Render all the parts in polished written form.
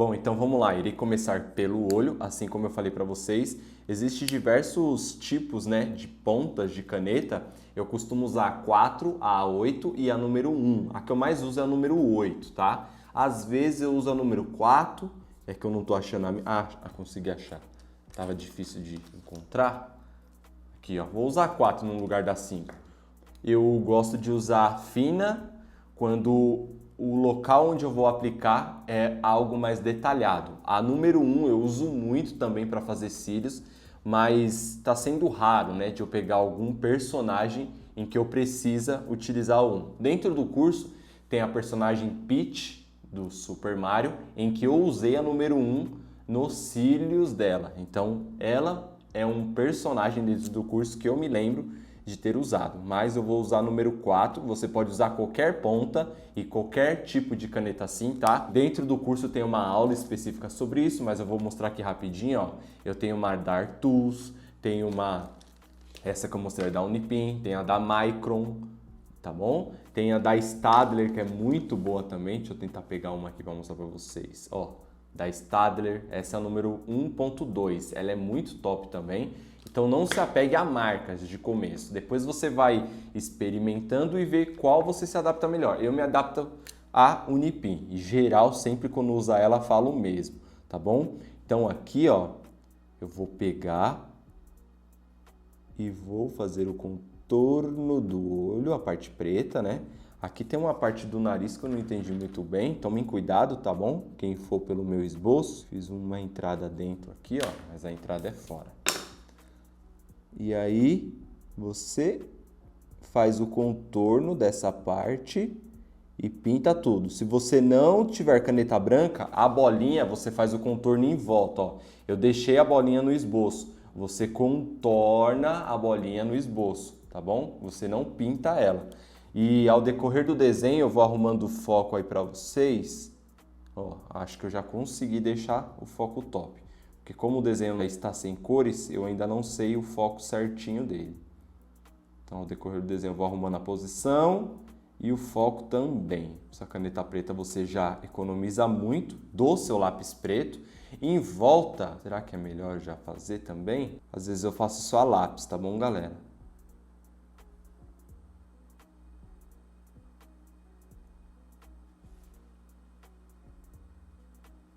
Bom, então vamos lá, irei começar pelo olho, assim como eu falei para vocês. Existem diversos tipos, né, de pontas de caneta. Eu costumo usar a 4, a 8 e a número 1. A que eu mais uso é a número 8, tá? Às vezes eu uso a número 4, é que eu não tô achando a minha... consegui achar. Tava difícil de encontrar. Aqui, ó, vou usar a 4 no lugar da 5. Eu gosto de usar a fina quando o local onde eu vou aplicar é algo mais detalhado. A número 1 eu uso muito também para fazer cílios, mas está sendo raro, né, de eu pegar algum personagem em que eu precisa utilizar o 1. Dentro do curso tem a personagem Peach do Super Mario, em que eu usei a número 1 nos cílios dela. Então ela é um personagem dentro do curso que eu me lembro de ter usado, mas eu vou usar a número 4, você pode usar qualquer ponta e qualquer tipo de caneta assim, tá? Dentro do curso tem uma aula específica sobre isso, mas eu vou mostrar aqui rapidinho, ó. Eu tenho uma da Art Tools, tenho essa que eu mostrei da Unipin, tem a da Micron, tá bom? Tem a da Staedtler, que é muito boa também, deixa eu tentar pegar uma aqui para mostrar para vocês, ó. Da Staedtler, essa é a número 1.2, ela é muito top também. Então não se apegue a marcas de começo. Depois você vai experimentando e ver qual você se adapta melhor. Eu me adapto à Unipin. Em geral, sempre quando usar ela, falo o mesmo, tá bom? Então aqui, ó, eu vou pegar e vou fazer o contorno do olho, a parte preta, né? Aqui tem uma parte do nariz que eu não entendi muito bem, tomem cuidado, tá bom? Quem for pelo meu esboço, fiz uma entrada dentro aqui, ó, mas a entrada é fora. E aí você faz o contorno dessa parte e pinta tudo. Se você não tiver caneta branca, a bolinha você faz o contorno em volta, ó. Eu deixei a bolinha no esboço. Você contorna a bolinha no esboço, tá bom? Você não pinta ela. E ao decorrer do desenho eu vou arrumando o foco aí para vocês. Ó, acho que eu já consegui deixar o foco top. Porque como o desenho está sem cores, eu ainda não sei o foco certinho dele. Então, ao decorrer do desenho, eu vou arrumando a posição e o foco também. Essa caneta preta você já economiza muito do seu lápis preto. E em volta, será que é melhor já fazer também? Às vezes eu faço só a lápis, tá bom, galera?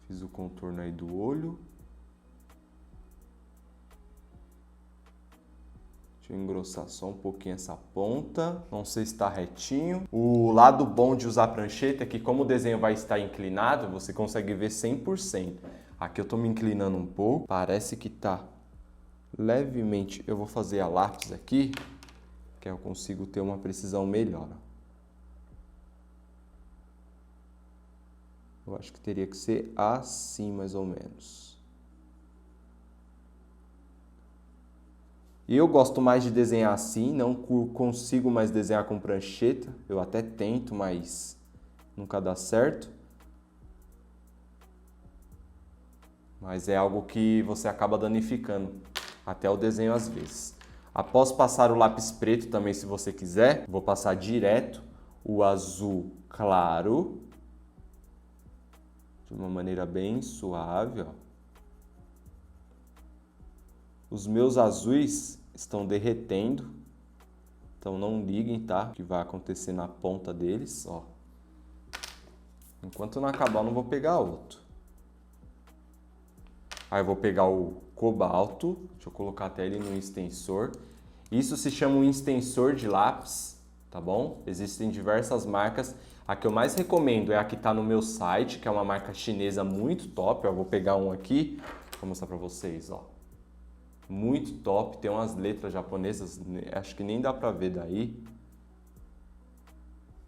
Fiz o contorno aí do olho. Deixa eu engrossar só um pouquinho essa ponta, não sei se está retinho. O lado bom de usar prancheta é que como o desenho vai estar inclinado, você consegue ver 100%. Aqui eu estou me inclinando um pouco, parece que está levemente... Eu vou fazer a lápis aqui, que eu consigo ter uma precisão melhor. Eu acho que teria que ser assim, mais ou menos. E eu gosto mais de desenhar assim, não consigo mais desenhar com prancheta. Eu até tento, mas nunca dá certo. Mas é algo que você acaba danificando até o desenho às vezes. Após passar o lápis preto também, se você quiser, vou passar direto o azul claro. De uma maneira bem suave, ó. Os meus azuis estão derretendo, então não liguem, tá? O que vai acontecer na ponta deles, ó. Enquanto não acabar, eu não vou pegar outro. Aí eu vou pegar o cobalto, deixa eu colocar até ele no extensor. Isso se chama um extensor de lápis, tá bom? Existem diversas marcas. A que eu mais recomendo é a que está no meu site, que é uma marca chinesa muito top. Eu vou pegar um aqui, vou mostrar para vocês, ó. Muito top, tem umas letras japonesas, acho que nem dá pra ver daí.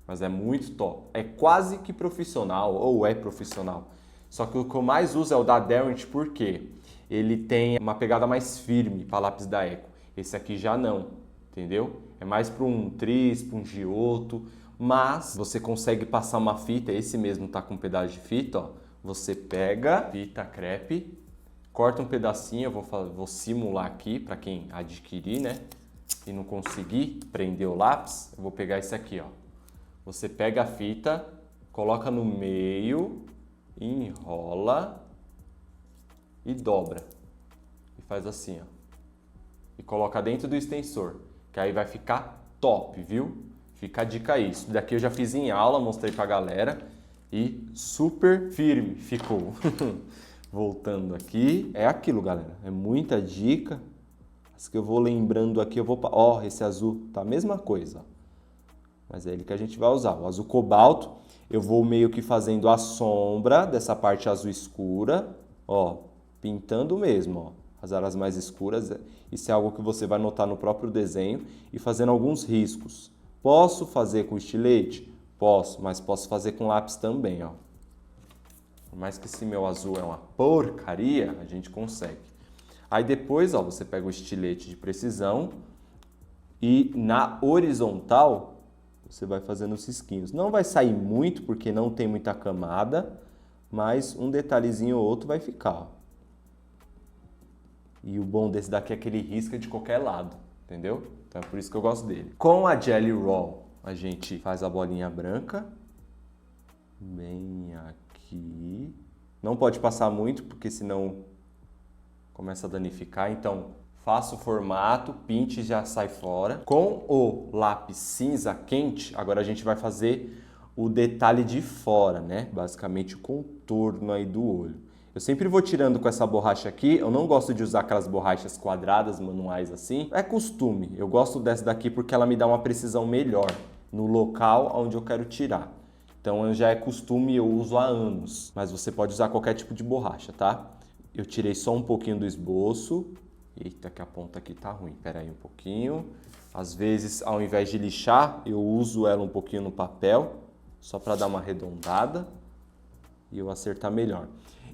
Mas é muito top. É quase que profissional, ou é profissional. Só que o que eu mais uso é o da Derwent, porque ele tem uma pegada mais firme para lápis da Eco. Esse aqui já não, entendeu? É mais para um Tris, para um Giotto. Mas você consegue passar uma fita, esse mesmo tá com um pedaço de fita, ó. Você pega fita crepe, corta um pedacinho, eu vou simular aqui para quem adquirir, né? E não conseguir prender o lápis, eu vou pegar esse aqui, ó. Você pega a fita, coloca no meio enrola e dobra. E faz assim, ó. E coloca dentro do extensor, que aí vai ficar top, viu? Fica a dica aí. Isso daqui eu já fiz em aula, mostrei pra galera e super firme ficou. Voltando aqui, é aquilo, galera. É muita dica. As que eu vou lembrando aqui, eu vou... Ó, esse azul tá a mesma coisa. Mas é ele que a gente vai usar. O azul cobalto, eu vou meio que fazendo a sombra dessa parte azul escura. Ó, pintando mesmo, ó. As áreas mais escuras. Isso é algo que você vai notar no próprio desenho e fazendo alguns riscos. Posso fazer com estilete? Posso, mas posso fazer com lápis também, ó. Por mais que esse meu azul é uma porcaria, a gente consegue. Aí depois, ó, você pega o estilete de precisão e na horizontal você vai fazendo os risquinhos. Não vai sair muito porque não tem muita camada, mas um detalhezinho ou outro vai ficar, ó. E o bom desse daqui é que ele risca de qualquer lado, entendeu? Então é por isso que eu gosto dele. Com a Gelly Roll, a gente faz a bolinha branca. Bem aqui. Não pode passar muito, porque senão começa a danificar. Então, faça o formato, pinte e já sai fora. Com o lápis cinza quente, agora a gente vai fazer o detalhe de fora, né? Basicamente o contorno aí do olho. Eu sempre vou tirando com essa borracha aqui. Eu não gosto de usar aquelas borrachas quadradas, manuais assim. É costume. Eu gosto dessa daqui porque ela me dá uma precisão melhor no local onde eu quero tirar. Então já é costume e eu uso há anos. Mas você pode usar qualquer tipo de borracha, tá? Eu tirei só um pouquinho do esboço. Eita, que a ponta aqui tá ruim. Pera aí um pouquinho. Às vezes, ao invés de lixar, eu uso ela um pouquinho no papel, só para dar uma arredondada e eu acertar melhor.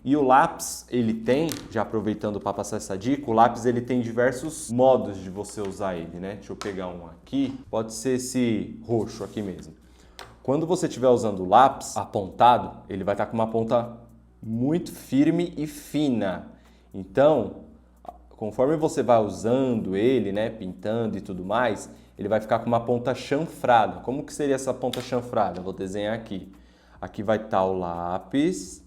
E o lápis, ele tem, já aproveitando para passar essa dica, o lápis ele tem diversos modos de você usar ele, né? Deixa eu pegar um aqui, pode ser esse roxo aqui mesmo. Quando você estiver usando o lápis apontado, ele vai estar com uma ponta muito firme e fina. Então, conforme você vai usando ele, né, pintando e tudo mais, ele vai ficar com uma ponta chanfrada. Como que seria essa ponta chanfrada? Vou desenhar aqui. Aqui vai estar o lápis.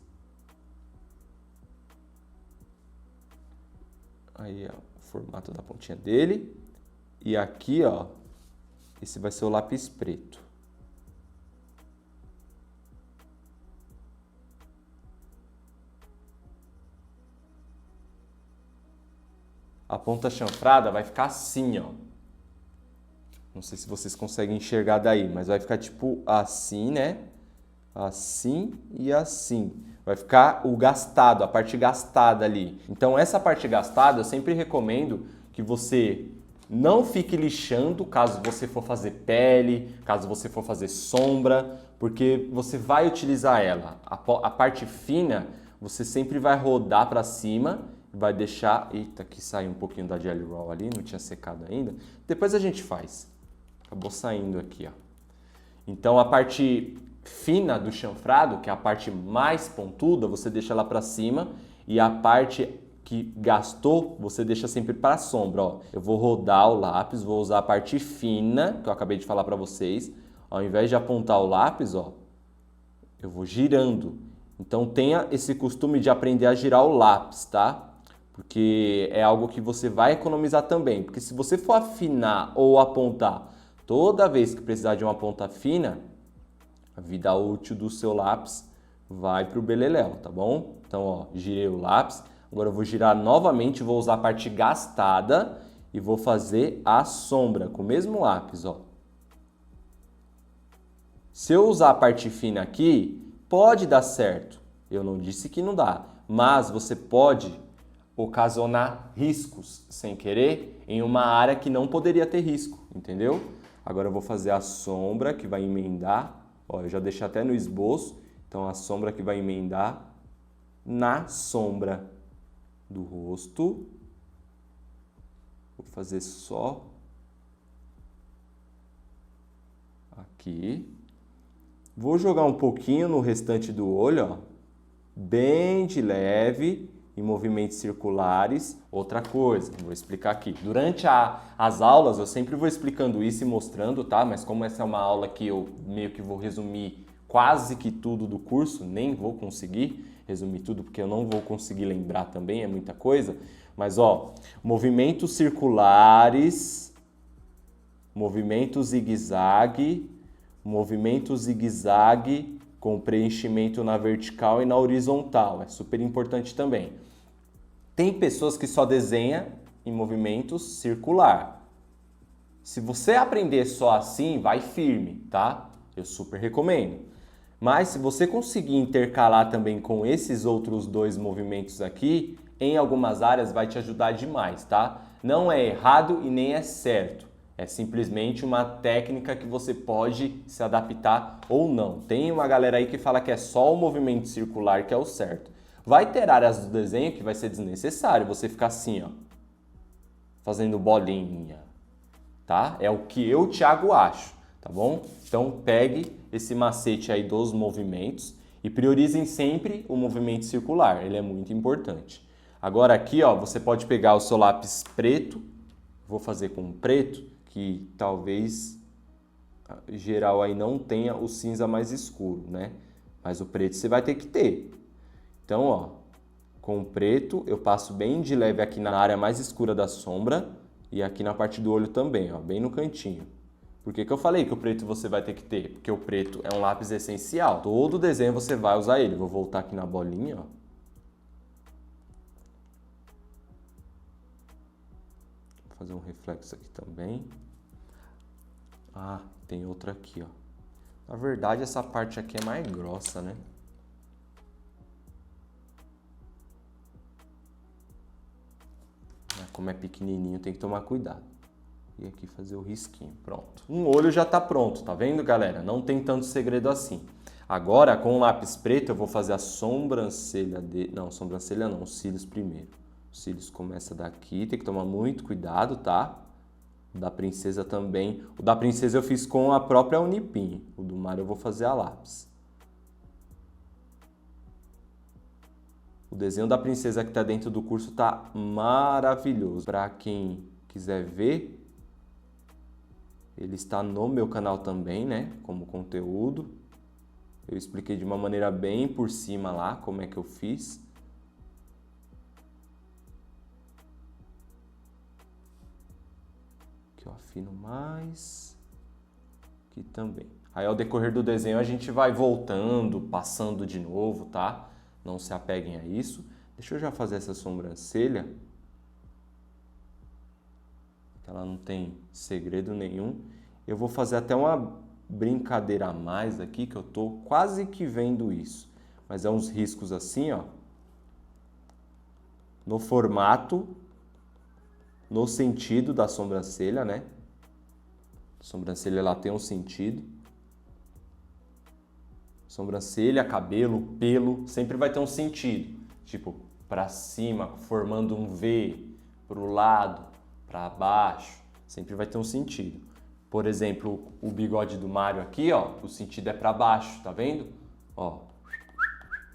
Aí, ó, o formato da pontinha dele. E aqui, ó, esse vai ser o lápis preto. A ponta chanfrada vai ficar assim, ó. Não sei se vocês conseguem enxergar daí, mas vai ficar tipo assim, né? Assim e assim. Vai ficar o gastado, a parte gastada ali. Então essa parte gastada eu sempre recomendo que você não fique lixando caso você for fazer pele, caso você for fazer sombra, porque você vai utilizar ela. A parte fina você sempre vai rodar para cima, vai deixar... Eita, aqui saiu um pouquinho da Gelly Roll ali, não tinha secado ainda. Depois a gente faz. Acabou saindo aqui, ó. Então a parte fina do chanfrado, que é a parte mais pontuda, você deixa lá para cima, e a parte que gastou, você deixa sempre para a sombra, ó. Eu vou rodar o lápis, vou usar a parte fina, que eu acabei de falar para vocês. Ao invés de apontar o lápis, ó, eu vou girando. Então tenha esse costume de aprender a girar o lápis, tá? Porque é algo que você vai economizar também. Porque se você for afinar ou apontar toda vez que precisar de uma ponta fina, a vida útil do seu lápis vai para o beleléu, tá bom? Então, ó, girei o lápis. Agora eu vou girar novamente, vou usar a parte gastada e vou fazer a sombra com o mesmo lápis, ó. Se eu usar a parte fina aqui, pode dar certo. Eu não disse que não dá, mas você pode ocasionar riscos sem querer em uma área que não poderia ter risco, entendeu? Agora eu vou fazer a sombra que vai emendar, ó, eu já deixei até no esboço, então a sombra que vai emendar na sombra do rosto. Vou fazer só aqui. Vou jogar um pouquinho no restante do olho, ó, bem de leve, em movimentos circulares. Outra coisa, vou explicar aqui. Durante as aulas, eu sempre vou explicando isso e mostrando, tá? Mas como essa é uma aula que eu meio que vou resumir quase que tudo do curso, nem vou conseguir resumir tudo porque eu não vou conseguir lembrar também, é muita coisa. Mas ó, movimentos circulares, movimento zigue-zague, com preenchimento na vertical e na horizontal, é super importante também. Tem pessoas que só desenham em movimento circular. Se você aprender só assim, vai firme, tá? Eu super recomendo. Mas se você conseguir intercalar também com esses outros dois movimentos aqui, em algumas áreas vai te ajudar demais, tá? Não é errado e nem é certo. É simplesmente uma técnica que você pode se adaptar ou não. Tem uma galera aí que fala que é só o movimento circular que é o certo. Vai ter áreas do desenho que vai ser desnecessário você ficar assim, ó, fazendo bolinha, tá? É o que eu, Thiago, acho, tá bom? Então pegue esse macete aí dos movimentos e priorizem sempre o movimento circular, ele é muito importante. Agora aqui, ó, você pode pegar o seu lápis preto, vou fazer com preto, que talvez geral aí não tenha o cinza mais escuro, né? Mas o preto você vai ter que ter. Então, ó, com o preto eu passo bem de leve aqui na área mais escura da sombra e aqui na parte do olho também, ó, bem no cantinho. Por que que eu falei que o preto você vai ter que ter? Porque o preto é um lápis essencial. Todo desenho você vai usar ele. Vou voltar aqui na bolinha, ó. Vou fazer um reflexo aqui também. Ah, tem outra aqui, ó. Na verdade, essa parte aqui é mais grossa, né? Como é pequenininho, tem que tomar cuidado. E aqui fazer o risquinho, pronto. Um olho já tá pronto, tá vendo, galera? Não tem tanto segredo assim. Agora, com o lápis preto, eu vou fazer a sobrancelha dele. Não, sobrancelha não, os cílios primeiro. Os cílios começam daqui, tem que tomar muito cuidado, tá? O da princesa também. O da princesa eu fiz com a própria Unipin. O do Mario eu vou fazer a lápis. O desenho da princesa que está dentro do curso tá maravilhoso. Para quem quiser ver, ele está no meu canal também, né? Como conteúdo. Eu expliquei de uma maneira bem por cima lá como é que eu fiz. Aqui eu afino mais. Aqui também. Aí ao decorrer do desenho a gente vai voltando, passando de novo, tá? Não se apeguem a isso. Deixa eu já fazer essa sobrancelha. Ela não tem segredo nenhum. Eu vou fazer até uma brincadeira a mais aqui, que eu tô quase que vendo isso. Mas é uns riscos assim, ó. No formato, no sentido da sobrancelha, né? A sobrancelha, ela tem um sentido. Sobrancelha, cabelo, pelo, sempre vai ter um sentido. Tipo, para cima, formando um V, pro lado, para baixo, sempre vai ter um sentido. Por exemplo, o bigode do Mario aqui, ó, o sentido é para baixo, tá vendo? Ó,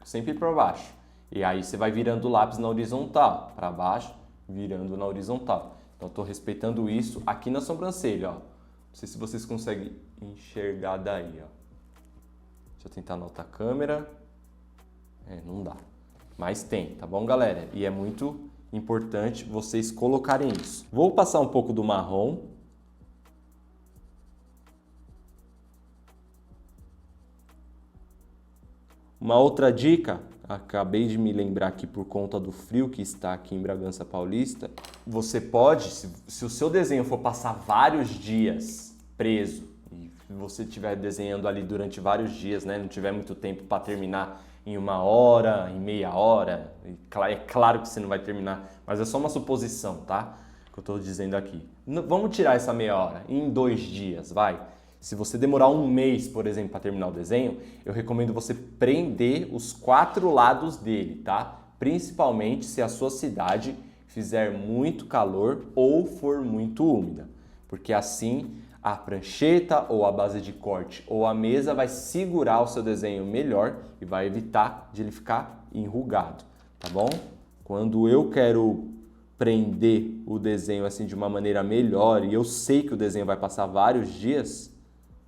sempre para baixo. E aí você vai virando o lápis na horizontal, para baixo, virando na horizontal. Então eu tô respeitando isso aqui na sobrancelha, ó. Não sei se vocês conseguem enxergar daí, ó. Deixa eu tentar na outra câmera. Não dá. Mas tem, tá bom, galera? E é muito importante vocês colocarem isso. Vou passar um pouco do marrom. Uma outra dica, acabei de me lembrar aqui por conta do frio que está aqui em Bragança Paulista. Você pode, se o seu desenho for passar vários dias preso, e você estiver desenhando ali durante vários dias, né, não tiver muito tempo para terminar em 1 hora, em meia hora, é claro que você não vai terminar, mas é só uma suposição, tá? Que eu estou dizendo aqui. Vamos tirar essa meia hora em 2 dias, vai. Se você demorar 1 mês, por exemplo, para terminar o desenho, eu recomendo você prender os 4 lados dele, tá? Principalmente se a sua cidade fizer muito calor ou for muito úmida, porque assim a prancheta ou a base de corte ou a mesa vai segurar o seu desenho melhor e vai evitar de ele ficar enrugado, tá bom? Quando eu quero prender o desenho assim de uma maneira melhor e eu sei que o desenho vai passar vários dias,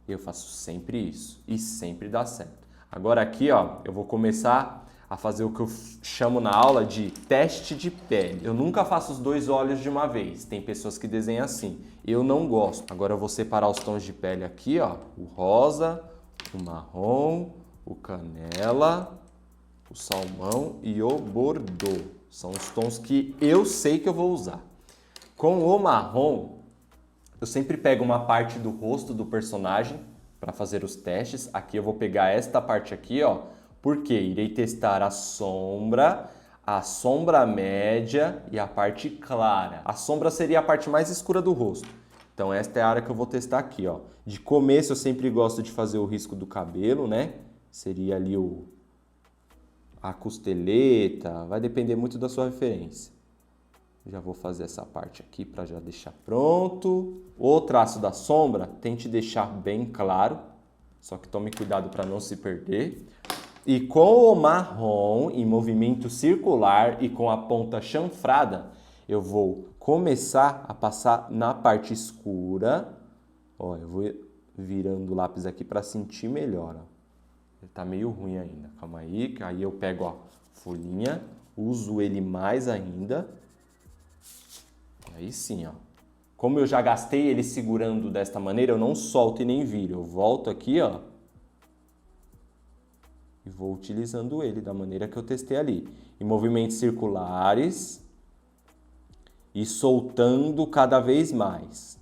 eu faço sempre isso e sempre dá certo. Agora aqui, ó, eu vou começar a fazer o que eu chamo na aula de teste de pele. Eu nunca faço os 2 olhos de uma vez. Tem pessoas que desenham assim. Eu não gosto. Agora eu vou separar os tons de pele aqui, ó. O rosa, o marrom, o canela, o salmão e o bordô. São os tons que eu sei que eu vou usar. Com o marrom, eu sempre pego uma parte do rosto do personagem para fazer os testes. Aqui eu vou pegar esta parte aqui, ó, porque irei testar a sombra média e a parte clara. A sombra seria a parte mais escura do rosto. Então esta é a área que eu vou testar aqui, ó. De começo eu sempre gosto de fazer o risco do cabelo, né? Seria ali a costeleta, vai depender muito da sua referência. Já vou fazer essa parte aqui para já deixar pronto. O traço da sombra, tente deixar bem claro, só que tome cuidado para não se perder. E com o marrom em movimento circular e com a ponta chanfrada, eu vou começar a passar na parte escura. Ó, eu vou virando o lápis aqui para sentir melhor, ó. Ele tá meio ruim ainda. Calma aí, que aí eu pego a folhinha, uso ele mais ainda. Aí sim, ó. Como eu já gastei ele segurando desta maneira, eu não solto e nem viro. Eu volto aqui, ó. E vou utilizando ele da maneira que eu testei ali. Em movimentos circulares. E soltando cada vez mais.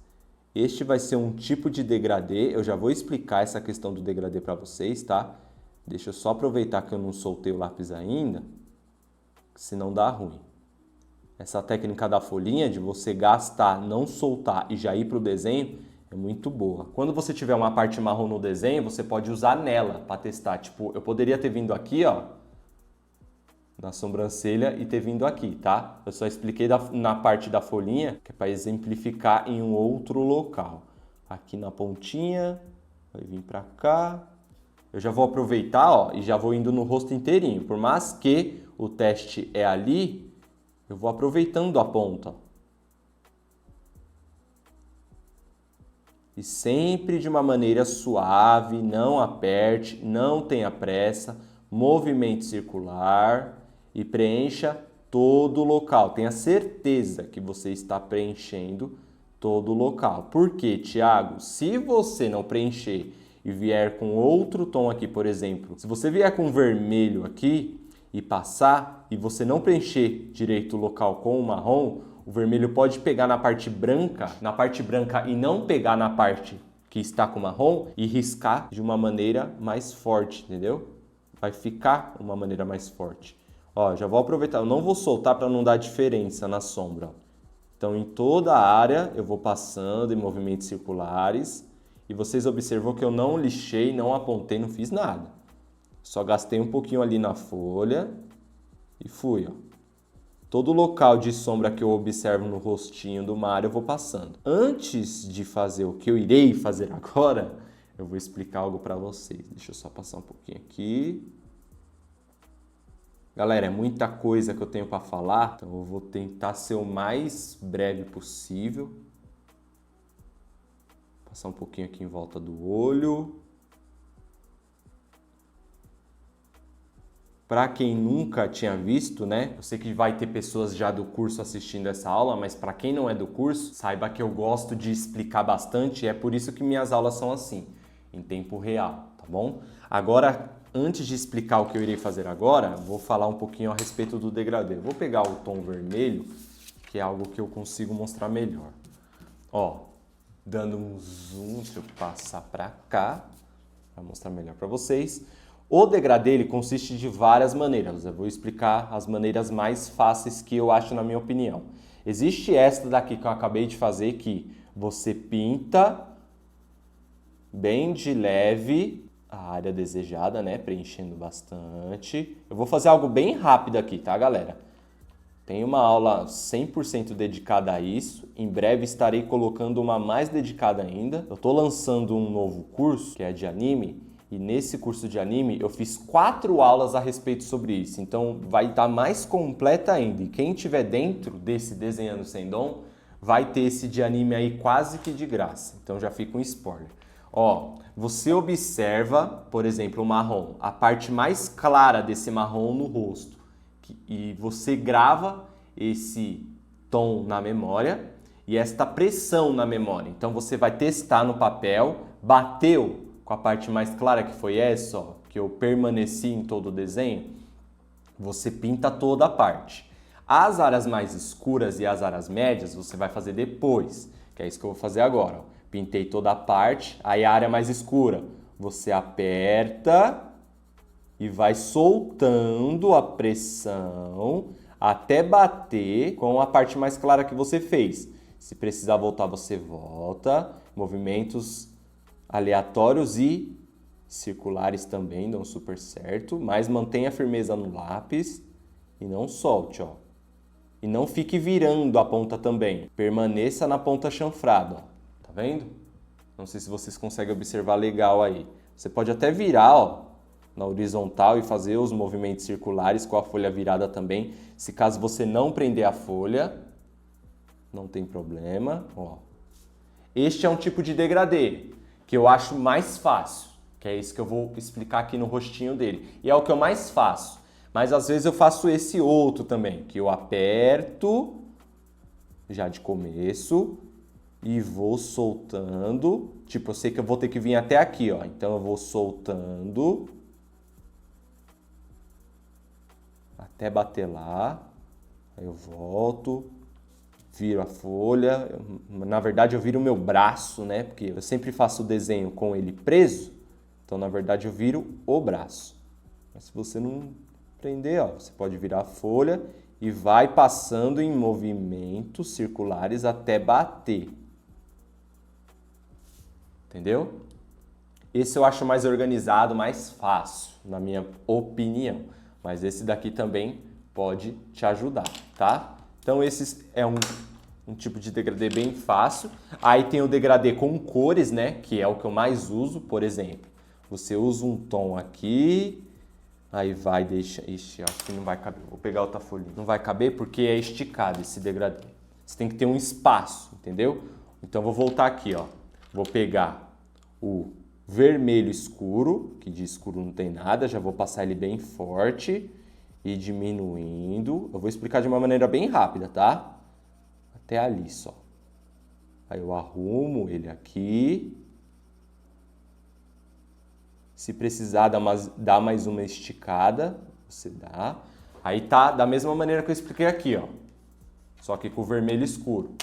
Este vai ser um tipo de degradê. Eu já vou explicar essa questão do degradê para vocês, tá? Deixa eu só aproveitar que eu não soltei o lápis ainda, senão dá ruim. Essa técnica da folhinha, de você gastar, não soltar e já ir para o desenho, é muito boa. Quando você tiver uma parte marrom no desenho, você pode usar nela para testar. Tipo, eu poderia ter vindo aqui, ó, na sobrancelha e ter vindo aqui, tá? Eu só expliquei na parte da folhinha, que é para exemplificar em um outro local. Aqui na pontinha, vai vir para cá. Eu já vou aproveitar, ó, e já vou indo no rosto inteirinho. Por mais que o teste é ali, eu vou aproveitando a ponta. E sempre de uma maneira suave, não aperte, não tenha pressa, movimento circular e preencha todo o local. Tenha certeza que você está preenchendo todo o local. Por quê, Thiago? Se você não preencher e vier com outro tom aqui, por exemplo, se você vier com vermelho aqui e passar e você não preencher direito o local com o marrom, o vermelho pode pegar na parte branca e não pegar na parte que está com marrom e riscar de uma maneira mais forte, entendeu? Vai ficar uma maneira mais forte. Ó, já vou aproveitar, eu não vou soltar para não dar diferença na sombra. Então, em toda a área eu vou passando em movimentos circulares. E vocês observam que eu não lixei, não apontei, não fiz nada. Só gastei um pouquinho ali na folha e fui, ó. Todo local de sombra que eu observo no rostinho do Mário eu vou passando. Antes de fazer o que eu irei fazer agora, eu vou explicar algo para vocês. Deixa eu só passar um pouquinho aqui. Galera, é muita coisa que eu tenho para falar, então eu vou tentar ser o mais breve possível. Passar um pouquinho aqui em volta do olho. Para quem nunca tinha visto, né? Eu sei que vai ter pessoas já do curso assistindo essa aula, mas para quem não é do curso, saiba que eu gosto de explicar bastante e é por isso que minhas aulas são assim, em tempo real, tá bom? Agora, antes de explicar o que eu irei fazer agora, vou falar um pouquinho a respeito do degradê. Vou pegar o tom vermelho, que é algo que eu consigo mostrar melhor. Ó, dando um zoom, deixa eu passar para cá, para mostrar melhor para vocês. O degradê ele consiste de várias maneiras. Eu vou explicar as maneiras mais fáceis que eu acho na minha opinião. Existe esta daqui que eu acabei de fazer, que você pinta bem de leve a área desejada, né? Preenchendo bastante. Eu vou fazer algo bem rápido aqui, tá, galera? Tem uma aula 100% dedicada a isso. Em breve estarei colocando uma mais dedicada ainda. Eu estou lançando um novo curso, que é de anime. E nesse curso de anime eu fiz 4 aulas a respeito sobre isso. Então vai estar mais completa ainda. E quem estiver dentro desse Desenhando Sem Dom vai ter esse de anime aí quase que de graça. Então já fica um spoiler. Ó, você observa, por exemplo, o marrom, a parte mais clara desse marrom no rosto. E você grava esse tom na memória e esta pressão na memória. Então você vai testar no papel, bateu com a parte mais clara que foi essa, ó, que eu permaneci em todo o desenho, você pinta toda a parte. As áreas mais escuras e as áreas médias você vai fazer depois, que é isso que eu vou fazer agora. Ó. Pintei toda a parte, aí a área mais escura, você aperta e vai soltando a pressão até bater com a parte mais clara que você fez. Se precisar voltar, você volta. Movimentos aleatórios e circulares também dão super certo, mas mantenha a firmeza no lápis e não solte, ó. E não fique virando a ponta também. Permaneça na ponta chanfrada, ó. Tá vendo? Não sei se vocês conseguem observar legal aí. Você pode até virar, ó, na horizontal e fazer os movimentos circulares com a folha virada também. Se caso você não prender a folha, não tem problema, ó. Este é um tipo de degradê que eu acho mais fácil, que é isso que eu vou explicar aqui no rostinho dele. E é o que eu mais faço. Mas às vezes eu faço esse outro também, que eu aperto já de começo e vou soltando. Tipo, eu sei que eu vou ter que vir até aqui, ó. Então eu vou soltando até bater lá. Aí eu volto, viro a folha. Na verdade eu viro o meu braço, né? Porque eu sempre faço o desenho com ele preso. Então, na verdade, eu viro o braço. Mas se você não prender, ó, você pode virar a folha e vai passando em movimentos circulares até bater. Entendeu? Esse eu acho mais organizado, mais fácil, na minha opinião. Mas esse daqui também pode te ajudar, tá? Então, esse é um tipo de degradê bem fácil. Aí tem o degradê com cores, né? Que é o que eu mais uso, por exemplo. Você usa um tom aqui, aí vai deixar... Ixi, acho que não vai caber. Vou pegar outra folhinha. Não vai caber porque é esticado esse degradê. Você tem que ter um espaço, entendeu? Então, vou voltar aqui, ó. Vou pegar o vermelho escuro, que de escuro não tem nada. Já vou passar ele bem forte e diminuindo. Eu vou explicar de uma maneira bem rápida, tá? Até ali só. Aí eu arrumo ele aqui. Se precisar dar mais uma esticada, você dá. Aí tá da mesma maneira que eu expliquei aqui, ó. Só que com o vermelho escuro.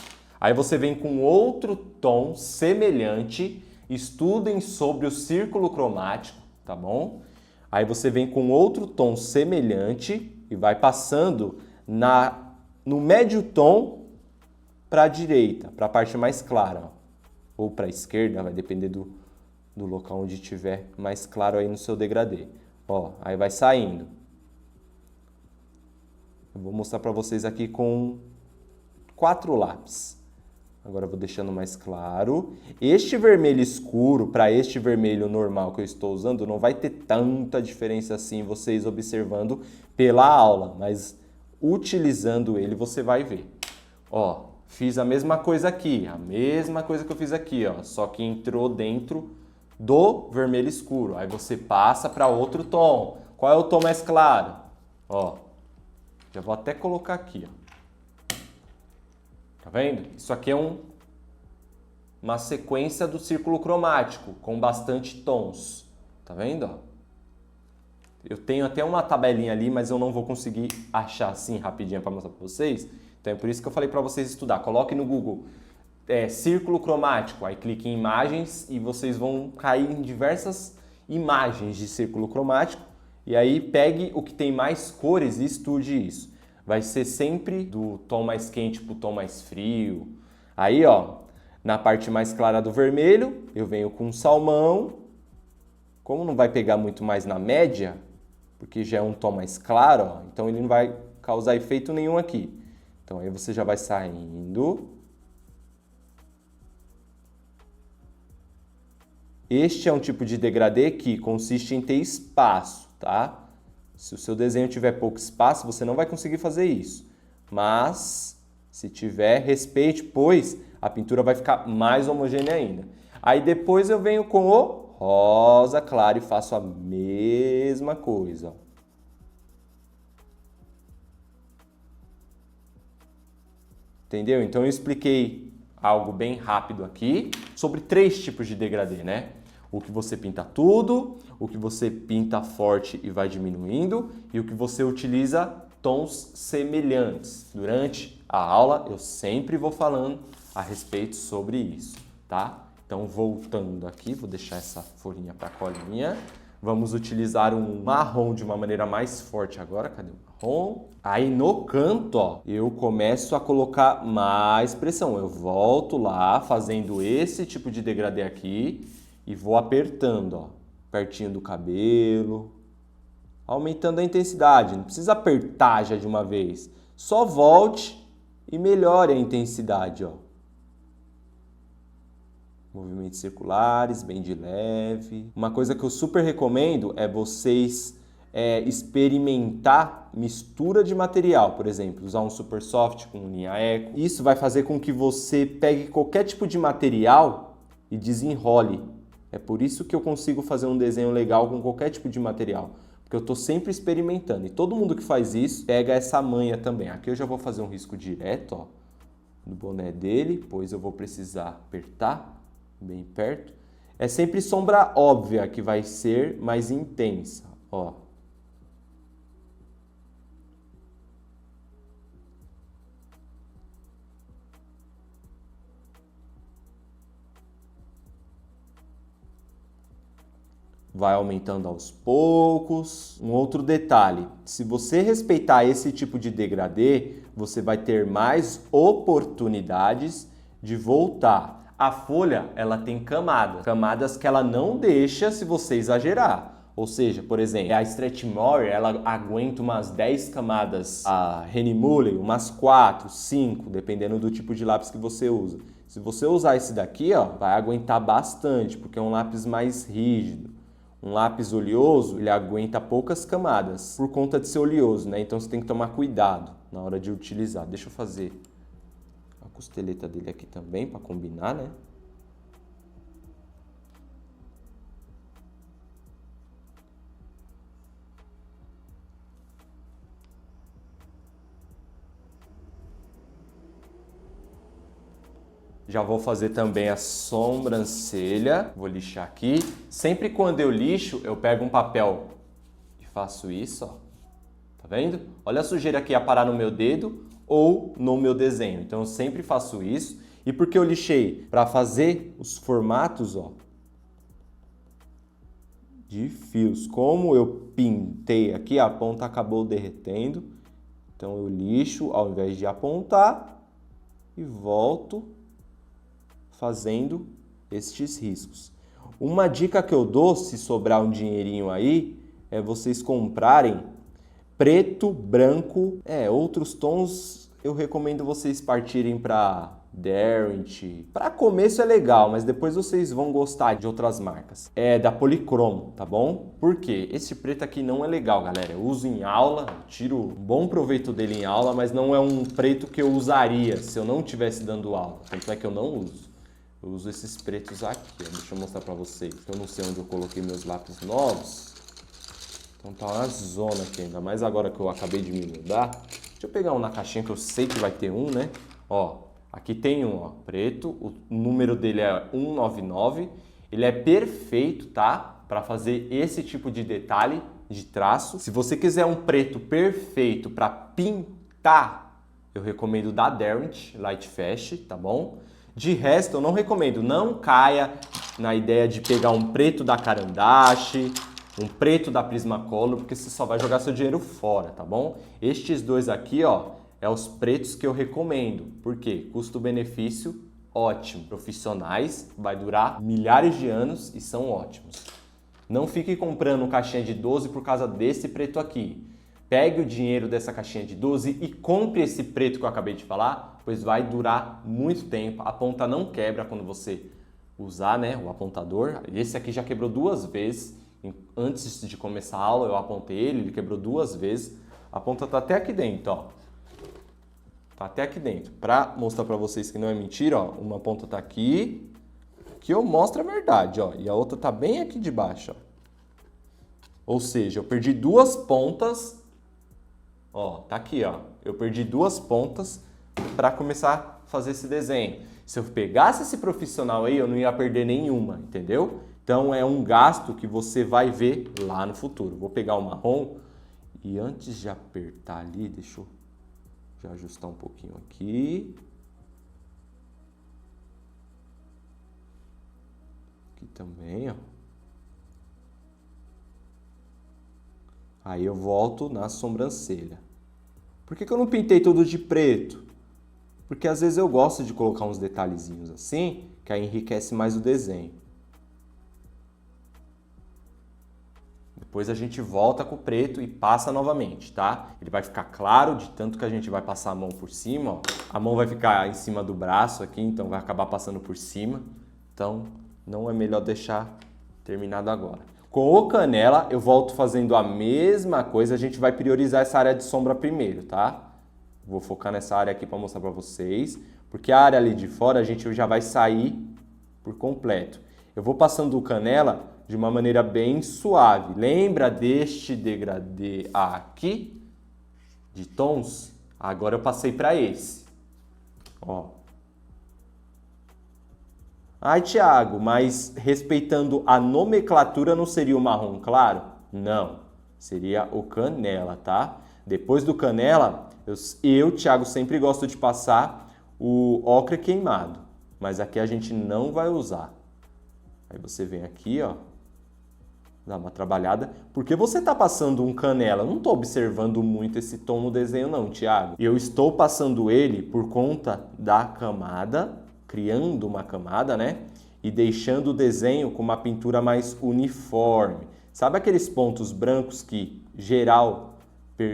Aí você vem com outro tom semelhante. Estudem sobre o círculo cromático, tá bom? Aí você vem com outro tom semelhante e vai passando no médio tom para a direita, para a parte mais clara, ó. Ou para a esquerda, vai depender do local onde tiver mais claro aí no seu degradê. Ó, aí vai saindo. Eu vou mostrar para vocês aqui com 4 lápis. Agora eu vou deixando mais claro. Este vermelho escuro para este vermelho normal que eu estou usando não vai ter tanta diferença assim vocês observando pela aula, mas utilizando ele você vai ver. Ó, fiz a mesma coisa aqui, a mesma coisa que eu fiz aqui, ó, só que entrou dentro do vermelho escuro. Aí você passa para outro tom. Qual é o tom mais claro? Ó, já vou até colocar aqui, ó. Tá vendo? Isso aqui é uma sequência do círculo cromático com bastante tons. Tá vendo? Ó? Eu tenho até uma tabelinha ali, mas eu não vou conseguir achar assim rapidinho para mostrar para vocês. Então é por isso que eu falei para vocês estudar. Coloque no Google círculo cromático, aí clique em imagens e vocês vão cair em diversas imagens de círculo cromático e aí pegue o que tem mais cores e estude isso. Vai ser sempre do tom mais quente para o tom mais frio. Aí, ó, na parte mais clara do vermelho, eu venho com salmão. Como não vai pegar muito mais na média, porque já é um tom mais claro, ó, então ele não vai causar efeito nenhum aqui. Então aí você já vai saindo. Este é um tipo de degradê que consiste em ter espaço, tá? Se o seu desenho tiver pouco espaço, você não vai conseguir fazer isso. Mas, se tiver, respeite, pois a pintura vai ficar mais homogênea ainda. Aí depois eu venho com o rosa claro e faço a mesma coisa, ó. Entendeu? Então eu expliquei algo bem rápido aqui sobre 3 tipos de degradê, né? O que você pinta tudo, o que você pinta forte e vai diminuindo e o que você utiliza tons semelhantes. Durante a aula eu sempre vou falando a respeito sobre isso, tá? Então voltando aqui, vou deixar essa folhinha para colinha. Vamos utilizar um marrom de uma maneira mais forte agora. Cadê o marrom? Aí no canto, ó, eu começo a colocar mais pressão. Eu volto lá fazendo esse tipo de degradê aqui e vou apertando, ó, pertinho do cabelo, aumentando a intensidade. Não precisa apertar já de uma vez. Só volte e melhore a intensidade, ó. Movimentos circulares, bem de leve. Uma coisa que eu super recomendo é vocês experimentar mistura de material, por exemplo, usar um super soft com linha eco. Isso vai fazer com que você pegue qualquer tipo de material e desenrole. É por isso que eu consigo fazer um desenho legal com qualquer tipo de material, porque eu estou sempre experimentando. E todo mundo que faz isso pega essa manha também. Aqui eu já vou fazer um risco direto, ó, no boné dele, pois eu vou precisar apertar bem perto. É sempre sombra óbvia que vai ser mais intensa, ó. Vai aumentando aos poucos. Um outro detalhe, se você respeitar esse tipo de degradê, você vai ter mais oportunidades de voltar. A folha, ela tem camadas que ela não deixa se você exagerar. Ou seja, por exemplo, a Stretch More, ela aguenta umas 10 camadas. A Hahnemühle, umas 4, 5, dependendo do tipo de lápis que você usa. Se você usar esse daqui, ó, vai aguentar bastante, porque é um lápis mais rígido. Um lápis oleoso, ele aguenta poucas camadas, por conta de ser oleoso, né? Então você tem que tomar cuidado na hora de utilizar. Deixa eu fazer a costeleta dele aqui também, para combinar, né? Já vou fazer também a sobrancelha. Vou lixar aqui. Sempre quando eu lixo, eu pego um papel e faço isso, ó. Tá vendo? Olha a sujeira que ia parar no meu dedo ou no meu desenho. Então eu sempre faço isso. E por que eu lixei? Para fazer os formatos, ó, de fios. Como eu pintei aqui, a ponta acabou derretendo. Então eu lixo ao invés de apontar e volto fazendo estes riscos. Uma dica que eu dou, se sobrar um dinheirinho aí, é vocês comprarem preto, branco, outros tons eu recomendo vocês partirem para Derwent. Para começo é legal, mas depois vocês vão gostar de outras marcas. É da Polychrome, tá bom? Por quê? Esse preto aqui não é legal, galera. Eu uso em aula, tiro um bom proveito dele em aula, mas não é um preto que eu usaria se eu não estivesse dando aula. Tanto é que eu não uso. Eu uso esses pretos aqui, ó. Deixa eu mostrar pra vocês. Eu não sei onde eu coloquei meus lápis novos. Então tá uma zona aqui, ainda mais agora que eu acabei de me mudar. Deixa eu pegar um na caixinha que eu sei que vai ter um, né? Ó, aqui tem um, ó, preto. O número dele é 199. Ele é perfeito, tá? Pra fazer esse tipo de detalhe de traço. Se você quiser um preto perfeito pra pintar, eu recomendo da Derwent Light Fast, tá bom? De resto, eu não recomendo, não caia na ideia de pegar um preto da Caran d'Ache, um preto da Prismacolor, porque você só vai jogar seu dinheiro fora, tá bom? Estes dois aqui, ó, é os pretos que eu recomendo. Por quê? Custo-benefício ótimo. Profissionais, vai durar milhares de anos e são ótimos. Não fique comprando caixinha de 12 por causa desse preto aqui. Pegue o dinheiro dessa caixinha de 12 e compre esse preto que eu acabei de falar, pois vai durar muito tempo. A ponta não quebra quando você usar, né, o apontador. Esse aqui já quebrou 2 vezes. Antes de começar a aula eu apontei ele quebrou 2 vezes. A ponta tá até aqui dentro, ó. Tá até aqui dentro. Para mostrar para vocês que não é mentira, ó, uma ponta tá aqui que eu mostro a verdade, ó. E a outra tá bem aqui de baixo, ó. Ou seja, eu perdi 2 pontas. Ó, tá aqui, ó. Eu perdi 2 pontas para começar a fazer esse desenho. Se eu pegasse esse profissional aí, eu não ia perder nenhuma, entendeu? Então é um gasto que você vai ver lá no futuro. Vou pegar o marrom e antes de apertar ali, deixa eu já ajustar um pouquinho aqui. Aqui também, ó. Aí eu volto na sobrancelha. Por que eu não pintei tudo de preto? Porque às vezes eu gosto de colocar uns detalhezinhos assim, que aí enriquece mais o desenho. Depois a gente volta com o preto e passa novamente, tá? Ele vai ficar claro de tanto que a gente vai passar a mão por cima, ó. A mão vai ficar em cima do braço aqui, então vai acabar passando por cima. Então não é melhor deixar terminado agora. Com o canela, eu volto fazendo a mesma coisa, a gente vai priorizar essa área de sombra primeiro, tá? Vou focar nessa área aqui para mostrar para vocês, porque a área ali de fora a gente já vai sair por completo. Eu vou passando o canela de uma maneira bem suave. Lembra deste degradê aqui de tons? Agora eu passei para esse. Ó. Ai, Thiago, mas respeitando a nomenclatura não seria o marrom claro? Não, seria o canela, tá? Depois do canela, eu Thiago, sempre gosto de passar o ocre queimado, mas aqui a gente não vai usar. Aí você vem aqui, ó, dá uma trabalhada. Porque você tá passando um canela? Eu não tô observando muito esse tom no desenho não, Thiago. Eu estou passando ele por conta da camada, criando uma camada, né? E deixando o desenho com uma pintura mais uniforme. Sabe aqueles pontos brancos que, geral,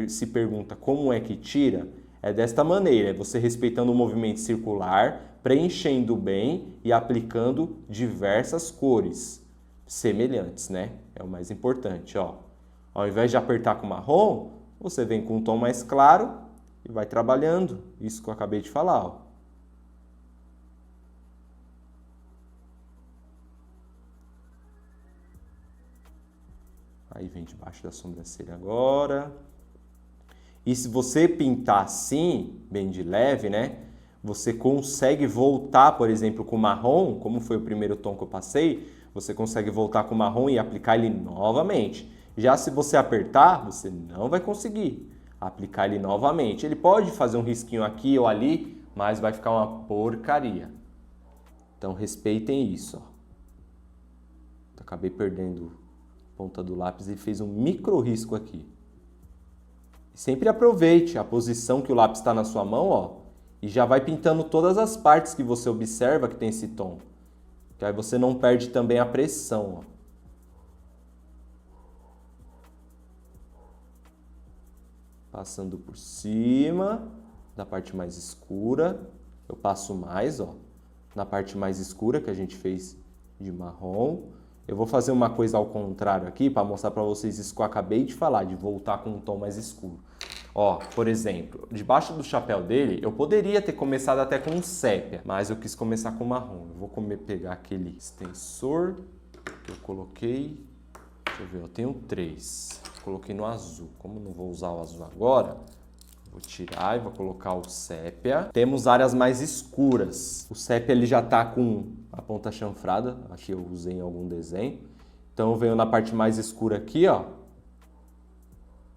se pergunta como é que tira? É desta maneira, é você respeitando o movimento circular, preenchendo bem e aplicando diversas cores semelhantes, né? É o mais importante, ó. Ao invés de apertar com marrom, você vem com um tom mais claro e vai trabalhando. Isso que eu acabei de falar, ó. Aí vem debaixo da sobrancelha agora. E se você pintar assim, bem de leve, né? Você consegue voltar, por exemplo, com o marrom, como foi o primeiro tom que eu passei, você consegue voltar com o marrom e aplicar ele novamente. Já se você apertar, você não vai conseguir aplicar ele novamente. Ele pode fazer um risquinho aqui ou ali, mas vai ficar uma porcaria. Então respeitem isso, ó. Acabei perdendo a ponta do lápis e fez um micro risco aqui. Sempre aproveite a posição que o lápis está na sua mão, ó, e já vai pintando todas as partes que você observa que tem esse tom. Que aí você não perde também a pressão, ó. Passando por cima da parte mais escura, eu passo mais, ó, na parte mais escura que a gente fez de marrom. Eu vou fazer uma coisa ao contrário aqui para mostrar para vocês isso que eu acabei de falar, de voltar com um tom mais escuro. Ó, por exemplo, debaixo do chapéu dele, eu poderia ter começado até com um sépia, mas eu quis começar com marrom. Eu vou pegar aquele extensor que eu coloquei. Deixa eu ver, eu tenho 3. Coloquei no azul. Como não vou usar o azul agora, vou tirar e vou colocar o sépia. Temos áreas mais escuras. O sépia ele já está com a ponta chanfrada. Acho que eu usei em algum desenho. Então eu venho na parte mais escura aqui, ó.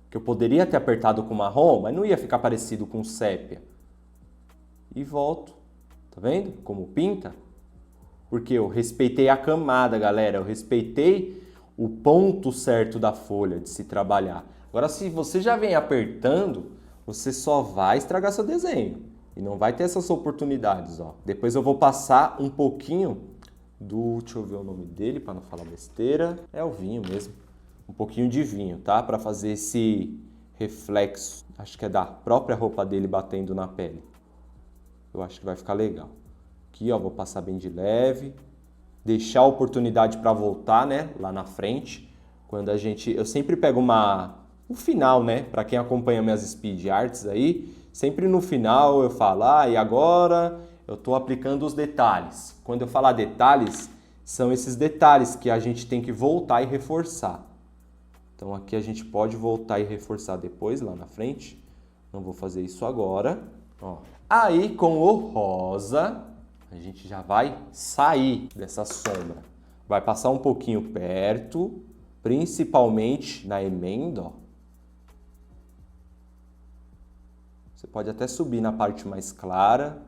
Que eu poderia ter apertado com marrom, mas não ia ficar parecido com sépia. E volto. Tá vendo como pinta? Porque eu respeitei a camada, galera. Eu respeitei o ponto certo da folha de se trabalhar. Agora, se você já vem apertando, você só vai estragar seu desenho. E não vai ter essas oportunidades, ó. Depois eu vou passar um pouquinho do... Deixa eu ver o nome dele para não falar besteira. É o vinho mesmo. Um pouquinho de vinho, tá? Para fazer esse reflexo. Acho que é da própria roupa dele batendo na pele. Eu acho que vai ficar legal. Aqui, ó, vou passar bem de leve. Deixar a oportunidade para voltar, né? Lá na frente. Quando a gente... Eu sempre pego o final, né? Para quem acompanha minhas speed arts aí, sempre no final eu falo, e agora eu estou aplicando os detalhes. Quando eu falar detalhes, são esses detalhes que a gente tem que voltar e reforçar. Então aqui a gente pode voltar e reforçar depois, lá na frente. Não vou fazer isso agora. Ó. Aí com o rosa, a gente já vai sair dessa sombra. Vai passar um pouquinho perto, principalmente na emenda, ó. Você pode até subir na parte mais clara.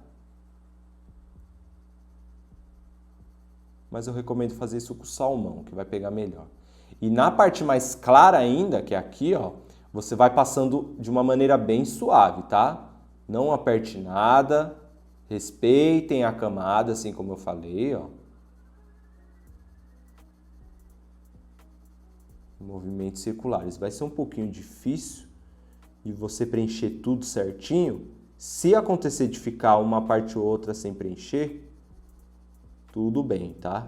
Mas eu recomendo fazer isso com salmão, que vai pegar melhor. E na parte mais clara ainda, que é aqui, ó, você vai passando de uma maneira bem suave, tá? Não aperte nada, respeitem a camada, assim como eu falei, ó. Movimentos circulares. Vai ser um pouquinho difícil de você preencher tudo certinho. Se acontecer de ficar uma parte ou outra sem preencher, tudo bem, tá?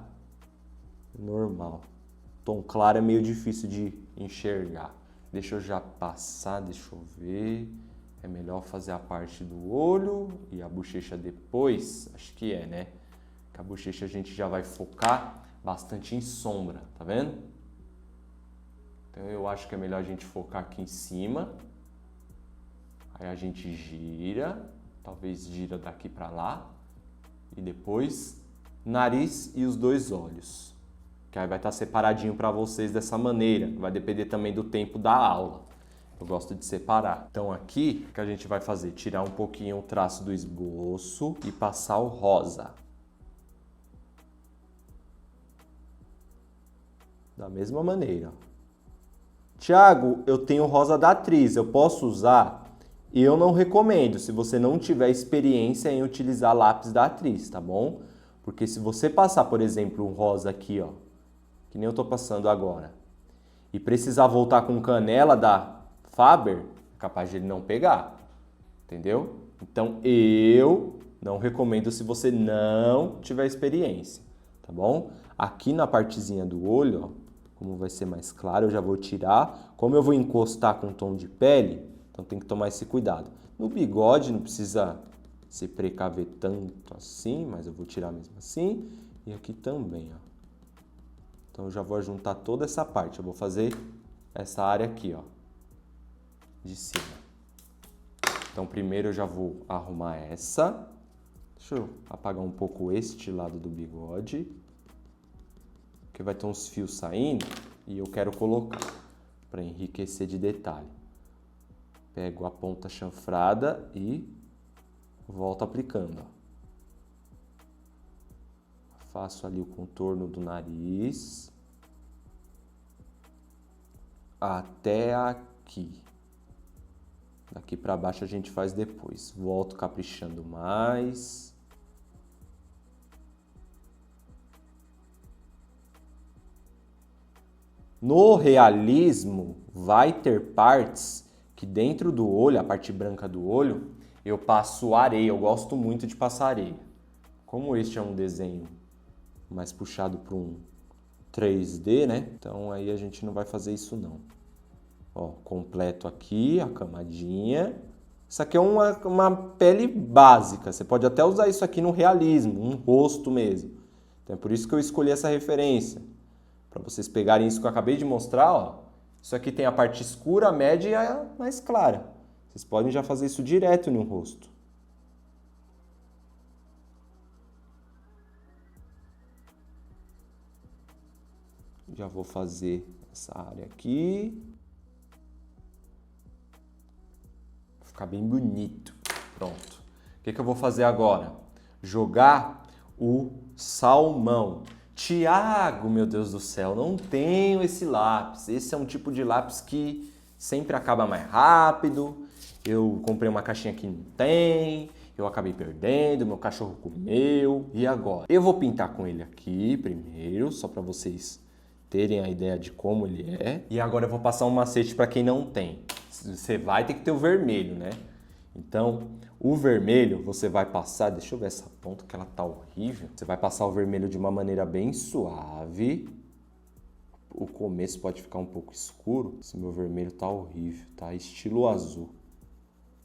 Normal. Tom claro é meio difícil de enxergar. Deixa eu já passar, deixa eu ver. É melhor fazer a parte do olho e a bochecha depois? Acho que é, né? Porque a bochecha a gente já vai focar bastante em sombra, tá vendo? Então eu acho que é melhor a gente focar aqui em cima. Aí a gente gira, talvez gira daqui pra lá. E depois nariz e os dois olhos. Que aí vai estar separadinho para vocês dessa maneira. Vai depender também do tempo da aula. Eu gosto de separar. Então aqui, o que a gente vai fazer? Tirar um pouquinho o traço do esboço e passar o rosa. Da mesma maneira. Tiago, eu tenho rosa da atriz, eu posso usar? Eu não recomendo, se você não tiver experiência em utilizar lápis da atriz, tá bom? Porque se você passar, por exemplo, um rosa aqui, ó, que nem eu tô passando agora, e precisar voltar com canela da Faber, é capaz de ele não pegar, entendeu? Então eu não recomendo se você não tiver experiência, tá bom? Aqui na partezinha do olho, ó, como vai ser mais claro, eu já vou tirar. Como eu vou encostar com tom de pele, então tem que tomar esse cuidado. No bigode não precisa se precaver tanto assim, mas eu vou tirar mesmo assim. E aqui também, ó. Então eu já vou juntar toda essa parte. Eu vou fazer essa área aqui, ó, de cima. Então primeiro eu já vou arrumar essa. Deixa eu apagar um pouco este lado do bigode, porque vai ter uns fios saindo e eu quero colocar para enriquecer de detalhe. Pego a ponta chanfrada e volto aplicando, ó. Faço ali o contorno do nariz até aqui. Daqui para baixo a gente faz depois. Volto caprichando mais. No realismo, vai ter partes que dentro do olho, a parte branca do olho, eu passo areia. Eu gosto muito de passar areia. Como este é um desenho mais puxado para um 3D, né? Então aí a gente não vai fazer isso não. Ó, completo aqui a camadinha. Isso aqui é uma pele básica. Você pode até usar isso aqui no realismo, um rosto mesmo. Então é por isso que eu escolhi essa referência. Para vocês pegarem isso que eu acabei de mostrar, ó. Isso aqui tem a parte escura, a média e a mais clara. Vocês podem já fazer isso direto no rosto. Já vou fazer essa área aqui. Vai ficar bem bonito. Pronto. O que eu vou fazer agora? Jogar o salmão. Tiago, meu Deus do céu, não tenho esse lápis. Esse é um tipo de lápis que sempre acaba mais rápido. Eu comprei uma caixinha que não tem. Eu acabei perdendo, meu cachorro comeu. E agora? Eu vou pintar com ele aqui primeiro, só para vocês terem a ideia de como ele é. E agora eu vou passar um macete para quem não tem. Você vai ter que ter o vermelho, né? Então, o vermelho você vai passar... Deixa eu ver essa ponta que ela tá horrível. Você vai passar o vermelho de uma maneira bem suave. O começo pode ficar um pouco escuro. Esse meu vermelho tá horrível, tá? Estilo azul.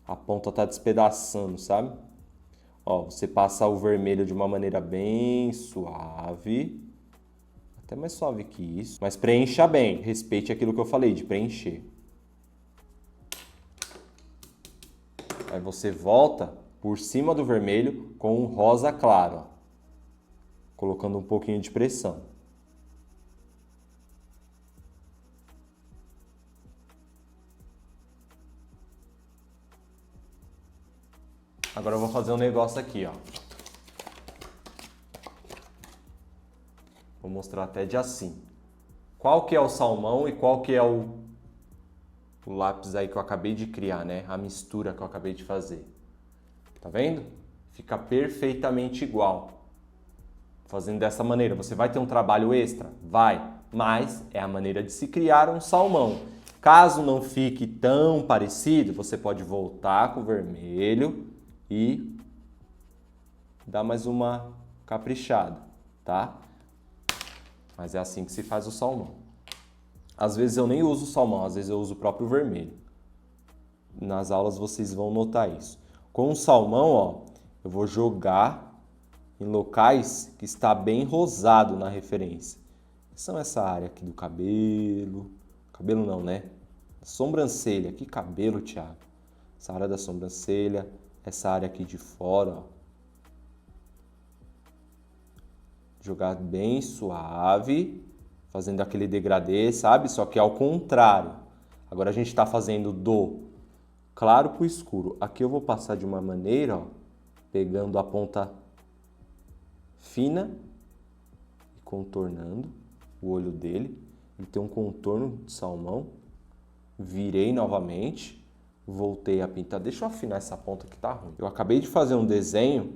A ponta tá despedaçando, sabe? Ó, você passa o vermelho de uma maneira bem suave. Até mais suave que isso. Mas preencha bem. Respeite aquilo que eu falei de preencher. Aí você volta por cima do vermelho com um rosa claro, ó, colocando um pouquinho de pressão. Agora eu vou fazer um negócio aqui, ó. Vou mostrar até de assim. Qual que é o salmão e qual que é o lápis aí que eu acabei de criar, né? A mistura que eu acabei de fazer. Tá vendo? Fica perfeitamente igual. Fazendo dessa maneira, você vai ter um trabalho extra? Vai, mas é a maneira de se criar um salmão. Caso não fique tão parecido, você pode voltar com o vermelho e dar mais uma caprichada, tá? Mas é assim que se faz o salmão. Às vezes eu nem uso salmão, às vezes eu uso o próprio vermelho. Nas aulas vocês vão notar isso. Com o salmão, ó, eu vou jogar em locais que está bem rosado na referência. Que são essa área aqui do cabelo. Cabelo não, né? Sobrancelha. Que cabelo, Thiago? Essa área da sobrancelha. Essa área aqui de fora, ó. Jogar bem suave, fazendo aquele degradê, sabe? Só que ao contrário. Agora a gente está fazendo do claro para o escuro. Aqui eu vou passar de uma maneira, ó, pegando a ponta fina e contornando o olho dele. Ele tem um contorno de salmão. Virei novamente, voltei a pintar. Deixa eu afinar essa ponta que tá ruim. Eu acabei de fazer um desenho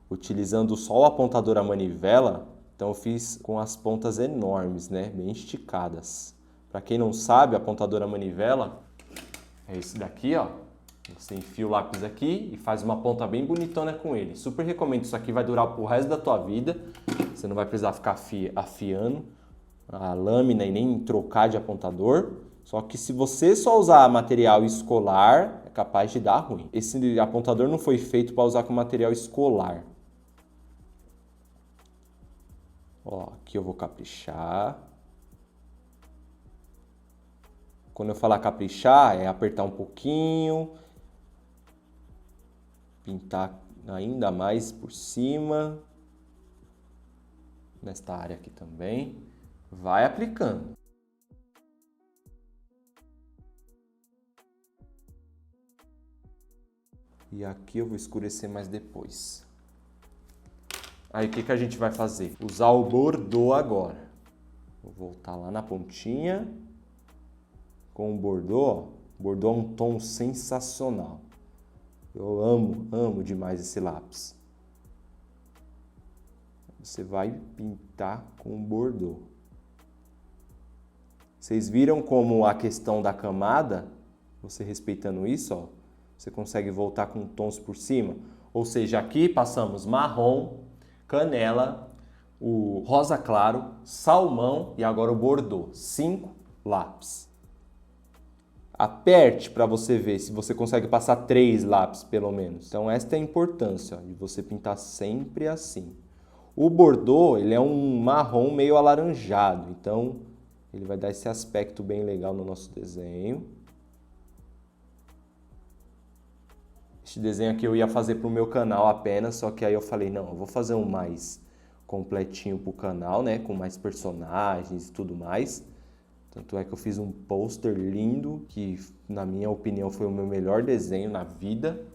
utilizando só o apontador a manivela. Então eu fiz com as pontas enormes, né? Bem esticadas. Para quem não sabe, a apontadora manivela é esse daqui, ó. Você enfia o lápis aqui e faz uma ponta bem bonitona com ele. Super recomendo, isso aqui vai durar pro resto da tua vida. Você não vai precisar ficar afiando a lâmina e nem trocar de apontador. Só que se você só usar material escolar, é capaz de dar ruim. Esse apontador não foi feito para usar com material escolar. Ó, aqui eu vou caprichar. Quando eu falar caprichar, é apertar um pouquinho, pintar ainda mais por cima, nesta área aqui também. Vai aplicando. E aqui eu vou escurecer mais depois. Aí o que a gente vai fazer? Usar o bordô agora. Vou voltar lá na pontinha. Com o bordô, ó. O bordô é um tom sensacional. Eu amo demais esse lápis. Você vai pintar com o bordô. Vocês viram como a questão da camada, você respeitando isso, ó, você consegue voltar com tons por cima? Ou seja, aqui passamos marrom, canela, o rosa claro, salmão e agora o bordô. 5 lápis. Aperte para você ver se você consegue passar 3 lápis pelo menos. Então esta é a importância, ó, de você pintar sempre assim. O bordô, ele é um marrom meio alaranjado, então ele vai dar esse aspecto bem legal no nosso desenho. Este desenho aqui eu ia fazer para o meu canal apenas, só que aí eu falei, não, eu vou fazer um mais completinho para o canal, né, com mais personagens e tudo mais. Tanto é que eu fiz um pôster lindo, que na minha opinião foi o meu melhor desenho na vida.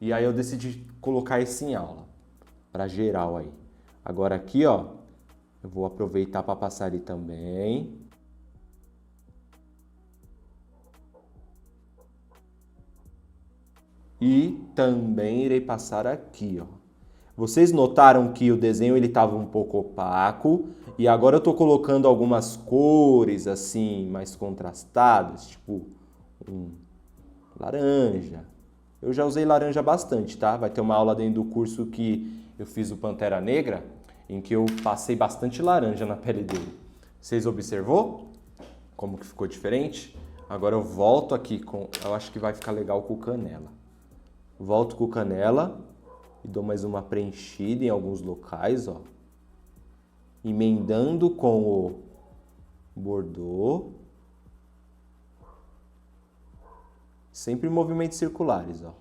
E aí eu decidi colocar isso em aula, para geral aí. Agora aqui, ó, eu vou aproveitar para passar ali também. E também irei passar aqui, ó. Vocês notaram que o desenho ele estava um pouco opaco e agora eu estou colocando algumas cores assim mais contrastadas, tipo um laranja. Eu já usei laranja bastante, tá? Vai ter uma aula dentro do curso que eu fiz o Pantera Negra, em que eu passei bastante laranja na pele dele. Vocês observou como que ficou diferente? Agora eu volto aqui com, eu acho que vai ficar legal com canela. Volto com canela e dou mais uma preenchida em alguns locais, ó. emendando com o bordô. Sempre em movimentos circulares, ó.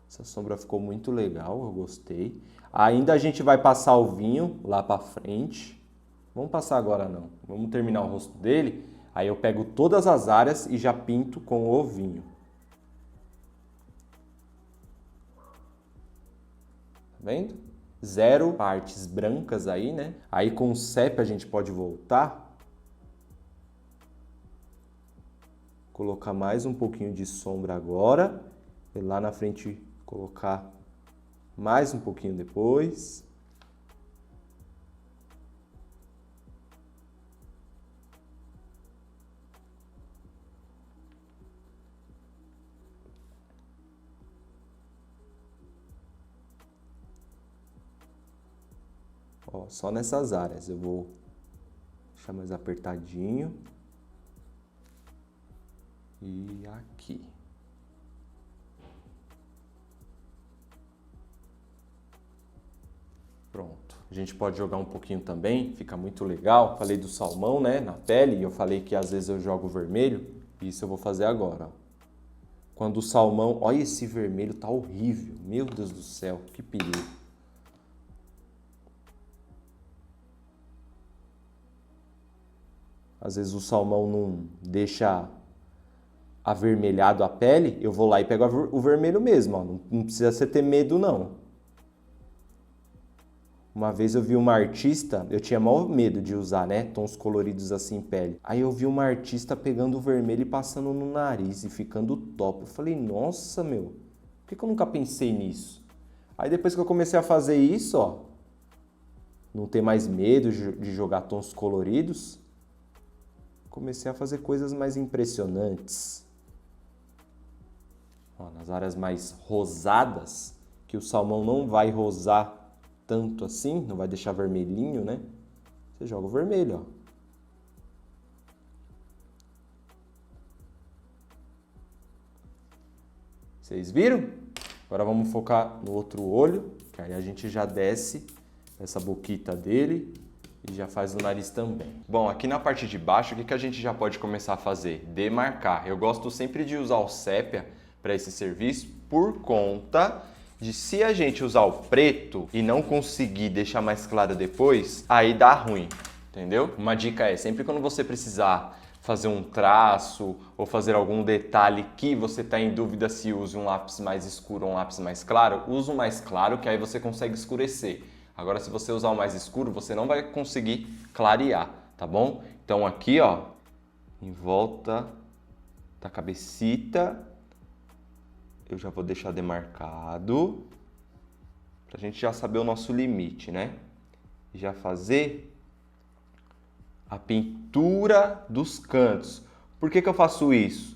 Essa sombra ficou muito legal, eu gostei. Ainda a gente vai passar o vinho lá pra frente. Vamos passar agora não. Vamos terminar o rosto dele. Aí eu pego todas as áreas e já pinto com o vinho. Tá vendo? 0 partes brancas aí, né? Aí com o sépia a gente pode voltar. Colocar mais um pouquinho de sombra agora. E lá na frente colocar mais um pouquinho depois. Ó, só nessas áreas eu vou deixar mais apertadinho. E aqui. Pronto. A gente pode jogar um pouquinho também, fica muito legal. Falei do salmão, né, na pele, e eu falei que às vezes eu jogo vermelho. Isso eu vou fazer agora, ó. Quando o salmão... Olha esse vermelho, tá horrível. Meu Deus do céu, que perigo. Às vezes o salmão não deixa avermelhado a pele, eu vou lá e pego o vermelho mesmo, ó. Não precisa você ter medo, não. Uma vez eu vi uma artista, eu tinha maior medo de usar, né, tons coloridos assim em pele. Aí eu vi uma artista pegando o vermelho e passando no nariz e ficando top. Eu falei, nossa, meu, por que eu nunca pensei nisso? Aí depois que eu comecei a fazer isso, ó, não ter mais medo de jogar tons coloridos, comecei a fazer coisas mais impressionantes. Ó, nas áreas mais rosadas, que o salmão não vai rosar tanto assim, não vai deixar vermelhinho, né? Você joga o vermelho, ó. Vocês viram? Agora vamos focar no outro olho, que aí a gente já desce essa boquita dele e já faz o nariz também. Bom, aqui na parte de baixo, o que a gente já pode começar a fazer? Demarcar. Eu gosto sempre de usar o sépia para esse serviço por conta de se a gente usar o preto e não conseguir deixar mais claro depois, aí dá ruim, entendeu? Uma dica é, sempre quando você precisar fazer um traço ou fazer algum detalhe que você está em dúvida se use um lápis mais escuro ou um lápis mais claro, usa o mais claro que aí você consegue escurecer. Agora, se você usar o mais escuro, você não vai conseguir clarear, tá bom? Então aqui, ó, em volta da cabecita, eu já vou deixar demarcado, pra gente já saber o nosso limite, né? E já fazer a pintura dos cantos. Por que eu faço isso?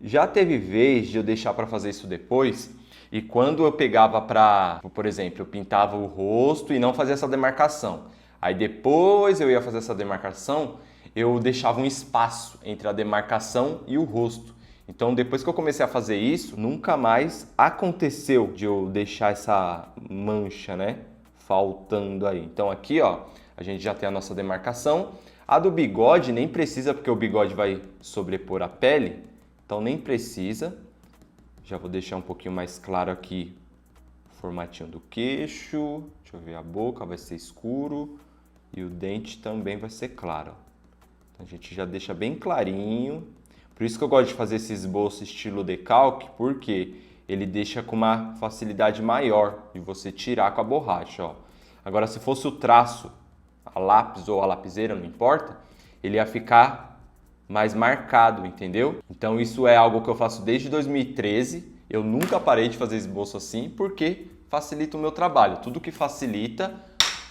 Já teve vez de eu deixar para fazer isso depois, e quando eu pegava para, por exemplo, eu pintava o rosto e não fazia essa demarcação. Aí depois eu ia fazer essa demarcação, eu deixava um espaço entre a demarcação e o rosto. Então, depois que eu comecei a fazer isso, nunca mais aconteceu de eu deixar essa mancha, né, faltando aí. Então, aqui, ó, a gente já tem a nossa demarcação. A do bigode nem precisa, porque o bigode vai sobrepor a pele, então nem precisa. Já vou deixar um pouquinho mais claro aqui o formatinho do queixo. Deixa eu ver, a boca vai ser escuro e o dente também vai ser claro. Então, a gente já deixa bem clarinho. Por isso que eu gosto de fazer esse esboço estilo decalque, porque ele deixa com uma facilidade maior de você tirar com a borracha, ó. Agora, se fosse o traço, a lápis ou a lapiseira, não importa, ele ia ficar mais marcado, entendeu? Então isso é algo que eu faço desde 2013, eu nunca parei de fazer esboço assim, porque facilita o meu trabalho. Tudo que facilita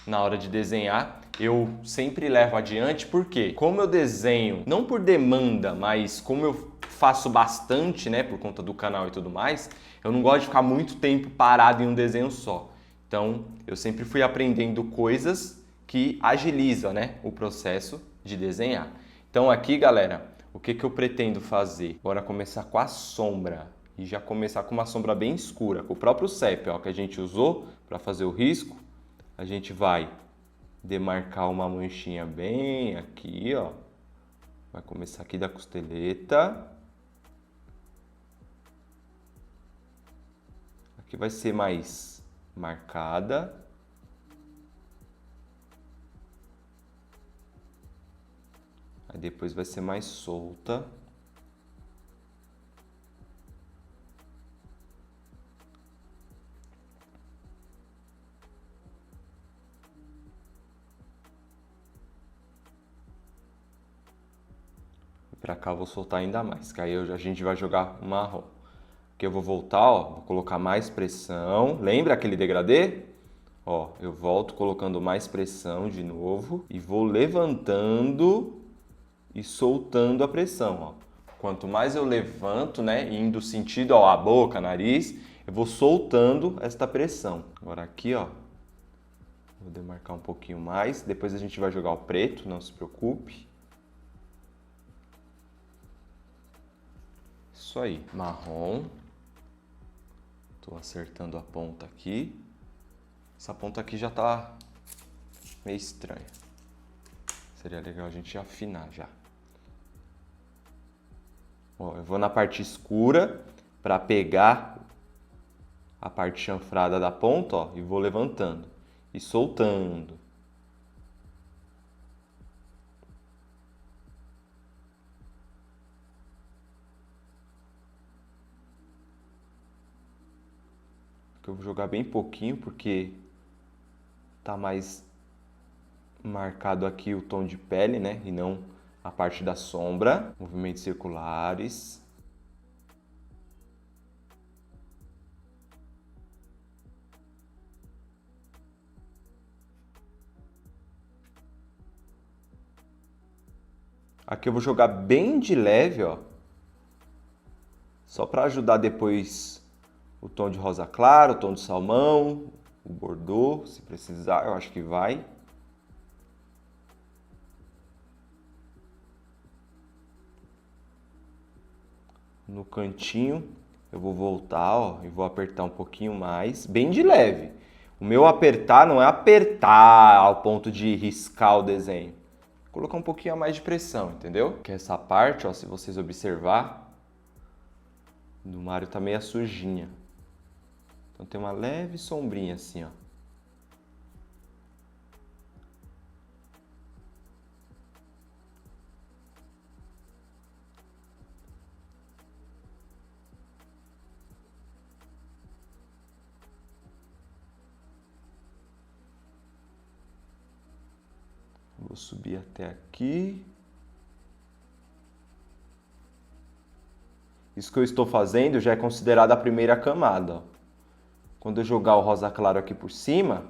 na hora de desenhar, eu sempre levo adiante, porque como eu desenho, não por demanda, mas como eu faço bastante, né, por conta do canal e tudo mais, eu não gosto de ficar muito tempo parado em um desenho só. Então, eu sempre fui aprendendo coisas que agilizam, né, o processo de desenhar. Então aqui, galera, o que eu pretendo fazer? Bora começar com a sombra. e já começar com uma sombra bem escura. Com o próprio sépia, ó, que a gente usou para fazer o risco, a gente vai demarcar uma manchinha bem aqui, ó. Vai começar aqui da costeleta. Aqui vai ser mais marcada. Aí depois vai ser mais solta. Pra cá eu vou soltar ainda mais, que aí a gente vai jogar o marrom. Aqui eu vou voltar, ó, vou colocar mais pressão. Lembra aquele degradê? Ó, eu volto colocando mais pressão de novo e vou levantando e soltando a pressão, ó. Quanto mais eu levanto, né, indo sentido, ó, a boca, nariz, eu vou soltando esta pressão. Agora aqui, ó, vou demarcar um pouquinho mais. Depois a gente vai jogar o preto, não se preocupe. Isso aí, marrom. Tô acertando a ponta aqui. Essa ponta aqui já tá meio estranha. Seria legal a gente afinar já. Ó, eu vou na parte escura para pegar a parte chanfrada da ponta, ó, e vou levantando e soltando. Eu vou jogar bem pouquinho porque tá mais marcado aqui o tom de pele, né? E não a parte da sombra. Movimentos circulares. Aqui eu vou jogar bem de leve, ó. Só para ajudar depois o tom de rosa claro, o tom de salmão, o bordeaux, se precisar, eu acho que vai. No cantinho, eu vou voltar, ó, e vou apertar um pouquinho mais, bem de leve. O meu apertar não é apertar ao ponto de riscar o desenho. Vou colocar um pouquinho a mais de pressão, entendeu? Que essa parte, ó, se vocês observar, do Mario tá meio sujinha. Então tem uma leve sombrinha assim, ó. Vou subir até aqui. Isso que eu estou fazendo já é considerado a primeira camada, ó. Quando eu jogar o rosa claro aqui por cima,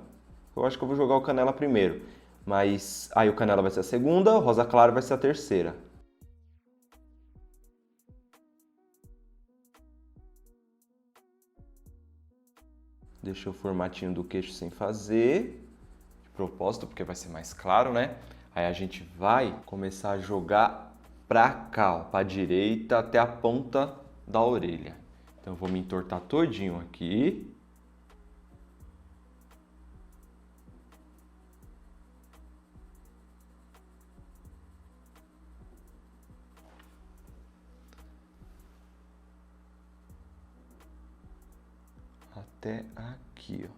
eu acho que eu vou jogar o canela primeiro. Mas aí o canela vai ser a segunda, o rosa claro vai ser a terceira. Deixa o formatinho do queixo sem fazer, de propósito, porque vai ser mais claro, né? Aí a gente vai começar a jogar pra cá, ó, pra direita, até a ponta da orelha. Então eu vou me entortar todinho aqui. Até aqui, ó.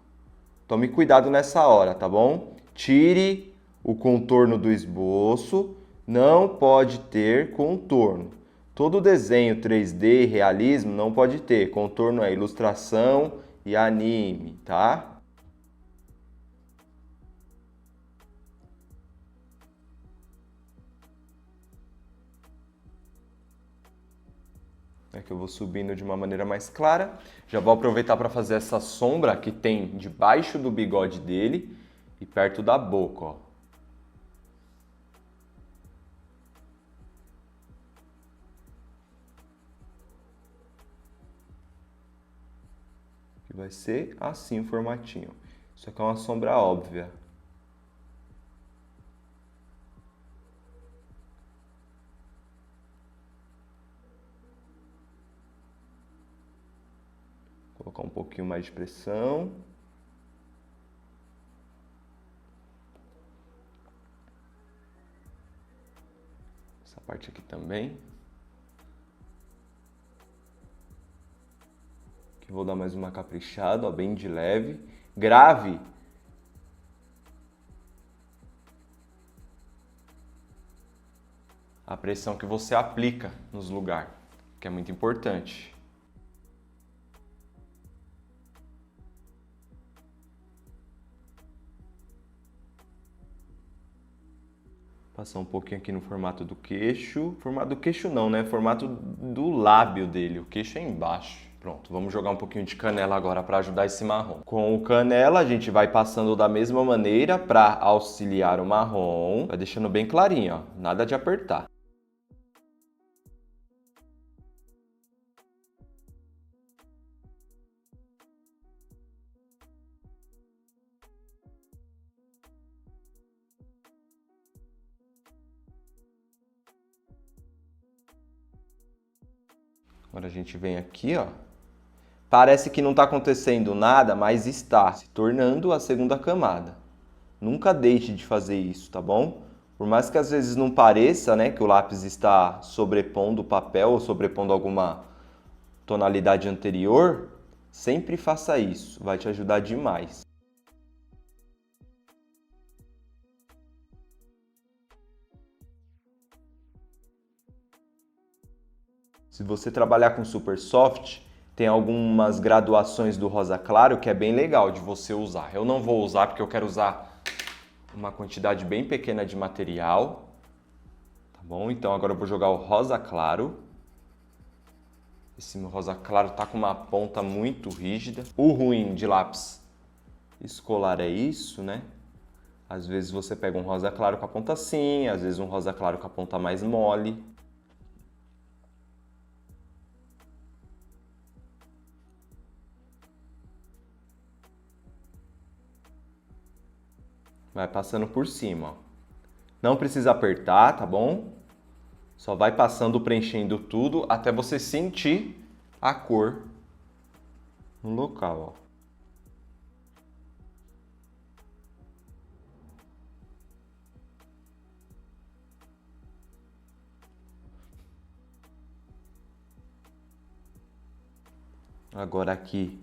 Tome cuidado nessa hora, tá bom? Tire o contorno do esboço, não pode ter contorno. Todo desenho 3D, realismo, não pode ter. Contorno é ilustração e anime, tá? É que eu vou subindo de uma maneira mais clara. Já vou aproveitar para fazer essa sombra que tem debaixo do bigode dele e perto da boca, ó. Que vai ser assim o formatinho. Isso aqui é uma sombra óbvia. Colocar um pouquinho mais de pressão. Essa parte aqui também. Aqui vou dar mais uma caprichada, ó, bem de leve. Grave a pressão que você aplica nos lugares, que é muito importante. Passar um pouquinho aqui no formato do queixo. Formato do queixo não, né? Formato do lábio dele. O queixo é embaixo. Pronto, vamos jogar um pouquinho de canela agora para ajudar esse marrom. Com o canela, a gente vai passando da mesma maneira para auxiliar o marrom. Vai deixando bem clarinho, ó. Nada de apertar. Agora a gente vem aqui, ó. Parece que não está acontecendo nada, mas está se tornando a segunda camada. Nunca deixe de fazer isso, tá bom? Por mais que às vezes não pareça, né, que o lápis está sobrepondo o papel ou sobrepondo alguma tonalidade anterior, sempre faça isso, vai te ajudar demais. Se você trabalhar com super soft, tem algumas graduações do rosa claro que é bem legal de você usar. Eu não vou usar porque eu quero usar uma quantidade bem pequena de material, tá bom? Então agora eu vou jogar o rosa claro. Esse meu rosa claro tá com uma ponta muito rígida. O ruim de lápis escolar é isso, né? Às vezes você pega um rosa claro com a ponta assim, às vezes um rosa claro com a ponta mais mole. Vai passando por cima, ó. Não precisa apertar, tá bom? Só vai passando, preenchendo tudo até você sentir a cor no local, ó. Agora aqui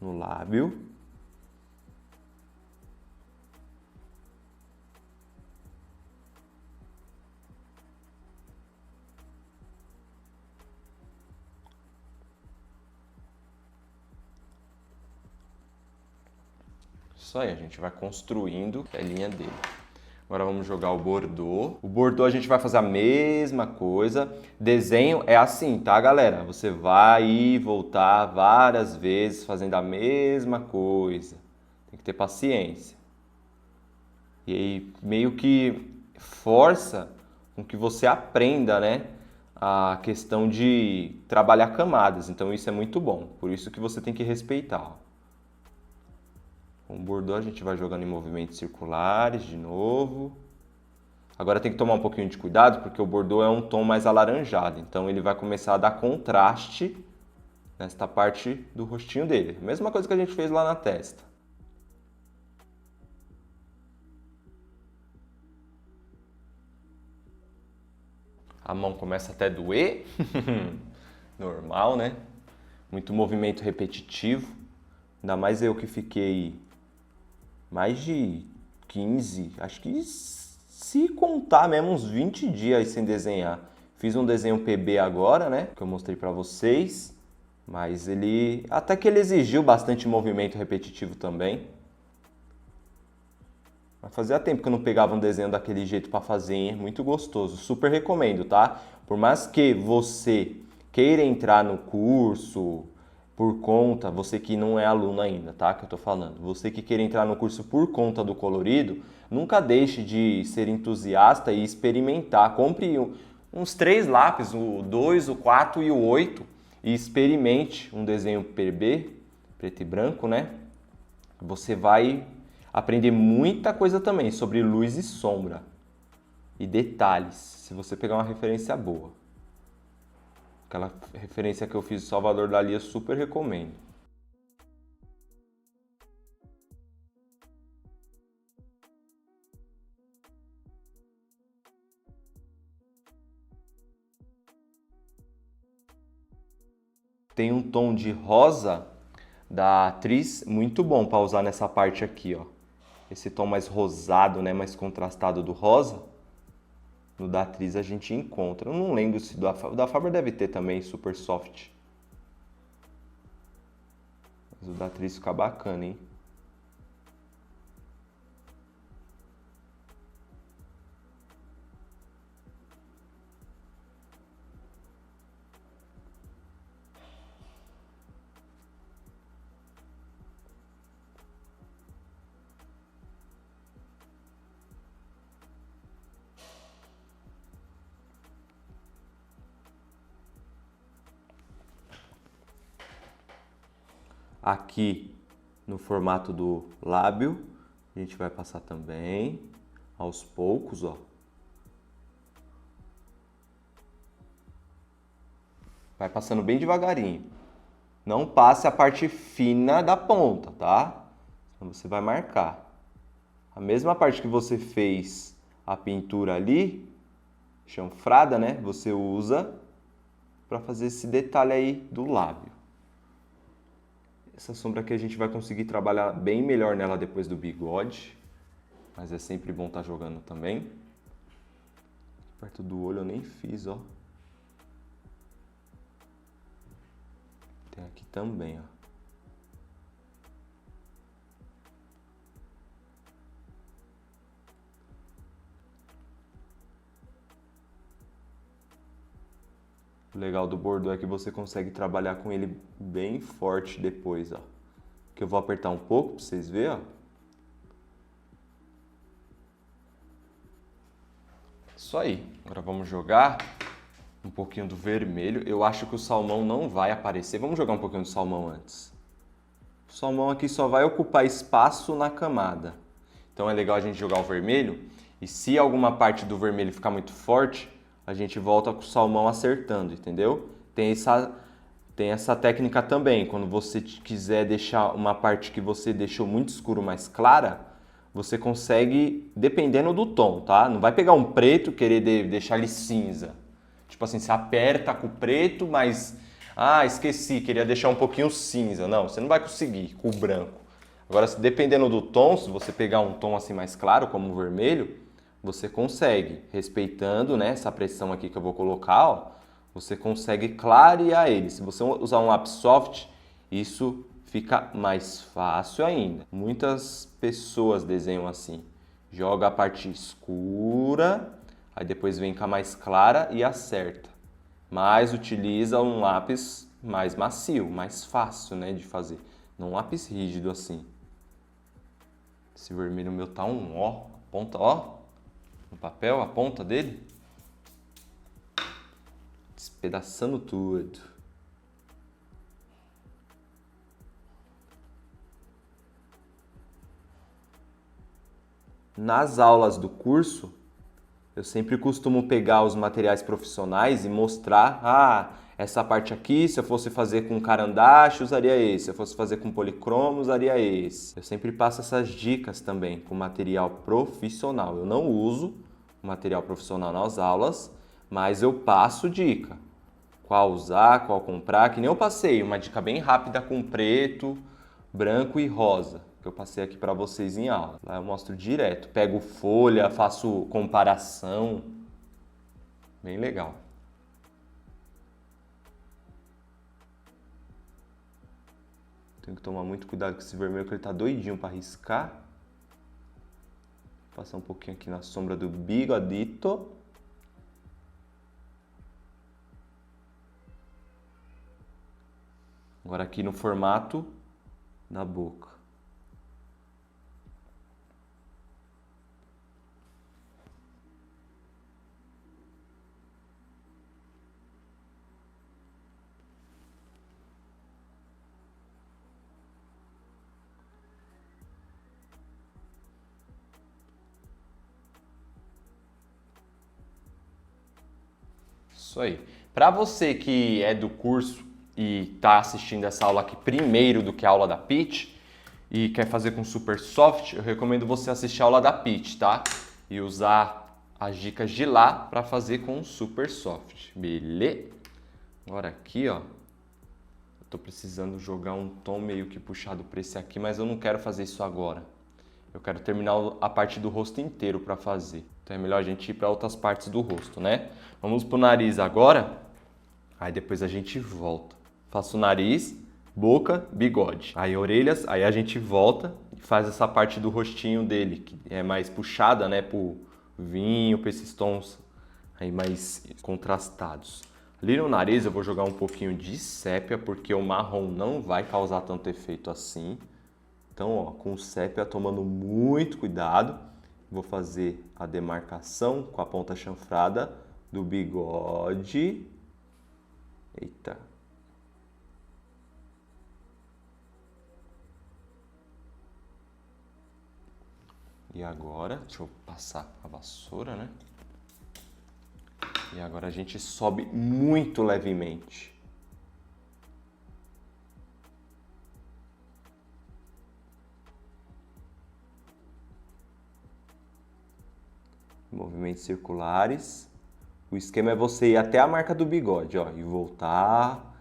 no lábio. Isso aí, a gente vai construindo a linha dele. Agora vamos jogar o bordô. O bordô a gente vai fazer a mesma coisa. Desenho é assim, tá, galera? Você vai e voltar várias vezes fazendo a mesma coisa. Tem que ter paciência. E aí meio que força com que você aprenda, né, a questão de trabalhar camadas. Então isso é muito bom. Por isso que você tem que respeitar, ó. Com o bordô a gente vai jogando em movimentos circulares de novo. Agora tem que tomar um pouquinho de cuidado porque o bordô é um tom mais alaranjado. Então ele vai começar a dar contraste nesta parte do rostinho dele. Mesma coisa que a gente fez lá na testa. A mão começa até a doer. Normal, né? Muito movimento repetitivo. Ainda mais eu que fiquei mais de 15, acho que se contar mesmo uns 20 dias sem desenhar. Fiz um desenho PB agora, né, que eu mostrei pra vocês, mas ele até que ele exigiu bastante movimento repetitivo também. Mas fazia tempo que eu não pegava um desenho daquele jeito pra fazer, hein? Muito gostoso, super recomendo, tá? Por mais que você queira entrar no curso por conta, você que não é aluno ainda, tá? Que eu tô falando. Você que quer entrar no curso por conta do colorido, nunca deixe de ser entusiasta e experimentar. Compre uns 3 lápis, o 2, o 4 e o 8 e experimente um desenho PB, preto e branco, né? Você vai aprender muita coisa também sobre luz e sombra e detalhes, se você pegar uma referência boa. Aquela referência que eu fiz do Salvador Dalí eu super recomendo. Tem um tom de rosa da Atriz muito bom para usar nessa parte aqui, ó. Esse tom mais rosado, né, mais contrastado do rosa. No da Atriz a gente encontra. Eu não lembro se o da Faber deve ter também super soft. Mas o da Atriz fica bacana, hein? Aqui no formato do lábio, a gente vai passar também aos poucos, ó. Vai passando bem devagarinho. Não passe a parte fina da ponta, tá? Então você vai marcar. A mesma parte que você fez a pintura ali, chanfrada, né? Você usa para fazer esse detalhe aí do lábio. Essa sombra aqui a gente vai conseguir trabalhar bem melhor nela depois do bigode. Mas é sempre bom estar jogando também. Perto do olho eu nem fiz, ó. Tem aqui também, ó. O legal do Bordeaux é que você consegue trabalhar com ele bem forte depois, ó. Que eu vou apertar um pouco para vocês verem, ó. Isso aí. Agora vamos jogar um pouquinho do vermelho. Eu acho que o salmão não vai aparecer. Vamos jogar um pouquinho do salmão antes. O salmão aqui só vai ocupar espaço na camada. Então é legal a gente jogar o vermelho. E se alguma parte do vermelho ficar muito forte, a gente volta com o salmão acertando, entendeu? Tem essa técnica também. Quando você quiser deixar uma parte que você deixou muito escuro mais clara, você consegue, dependendo do tom, tá? Não vai pegar um preto e querer deixar ele cinza. Tipo assim, você aperta com o preto, mas... Ah, esqueci, queria deixar um pouquinho cinza. Não, você não vai conseguir com o branco. Agora, dependendo do tom, se você pegar um tom assim mais claro, como o vermelho, você consegue, respeitando, né, essa pressão aqui que eu vou colocar, ó, você consegue clarear ele. Se você usar um lápis soft, isso fica mais fácil ainda. Muitas pessoas desenham assim. Joga a parte escura, aí depois vem com a mais clara e acerta. Mas utiliza um lápis mais macio, mais fácil, né, de fazer. Não um lápis rígido assim. Esse vermelho meu tá um ó, ponta ó. No papel, a ponta dele, despedaçando tudo. Nas aulas do curso, eu sempre costumo pegar os materiais profissionais e mostrar, essa parte aqui, se eu fosse fazer com carandache, usaria esse. Se eu fosse fazer com policromo, usaria esse. Eu sempre passo essas dicas também com material profissional. Eu não uso material profissional nas aulas, mas eu passo dica. Qual usar, qual comprar, que nem eu passei, uma dica bem rápida com preto, branco e rosa, que eu passei aqui para vocês em aula. Lá eu mostro direto, pego folha, faço comparação, bem legal. Tenho que tomar muito cuidado com esse vermelho, que ele tá doidinho para riscar. Vou passar um pouquinho aqui na sombra do bigodito. Agora aqui no formato da boca. Isso aí. Para você que é do curso e está assistindo essa aula aqui primeiro do que a aula da Peach e quer fazer com Super Soft, eu recomendo você assistir a aula da Peach, tá? E usar as dicas de lá para fazer com Super Soft, beleza? Agora aqui, ó, tô precisando jogar um tom meio que puxado para esse aqui, mas eu não quero fazer isso agora. Eu quero terminar a parte do rosto inteiro para fazer. Então é melhor a gente ir para outras partes do rosto, né? Vamos pro nariz agora. Aí depois a gente volta. Faço o nariz, boca, bigode. Aí orelhas, aí a gente volta e faz essa parte do rostinho dele, que é mais puxada, né, pro vinho, para esses tons aí mais contrastados. Ali no nariz eu vou jogar um pouquinho de sépia, porque o marrom não vai causar tanto efeito assim. Então, ó, com o sépia tomando muito cuidado, vou fazer a demarcação com a ponta chanfrada do bigode. Eita. E agora, deixa eu passar a vassoura, né? E agora a gente sobe muito levemente. Movimentos circulares. O esquema é você ir até a marca do bigode, ó, e voltar.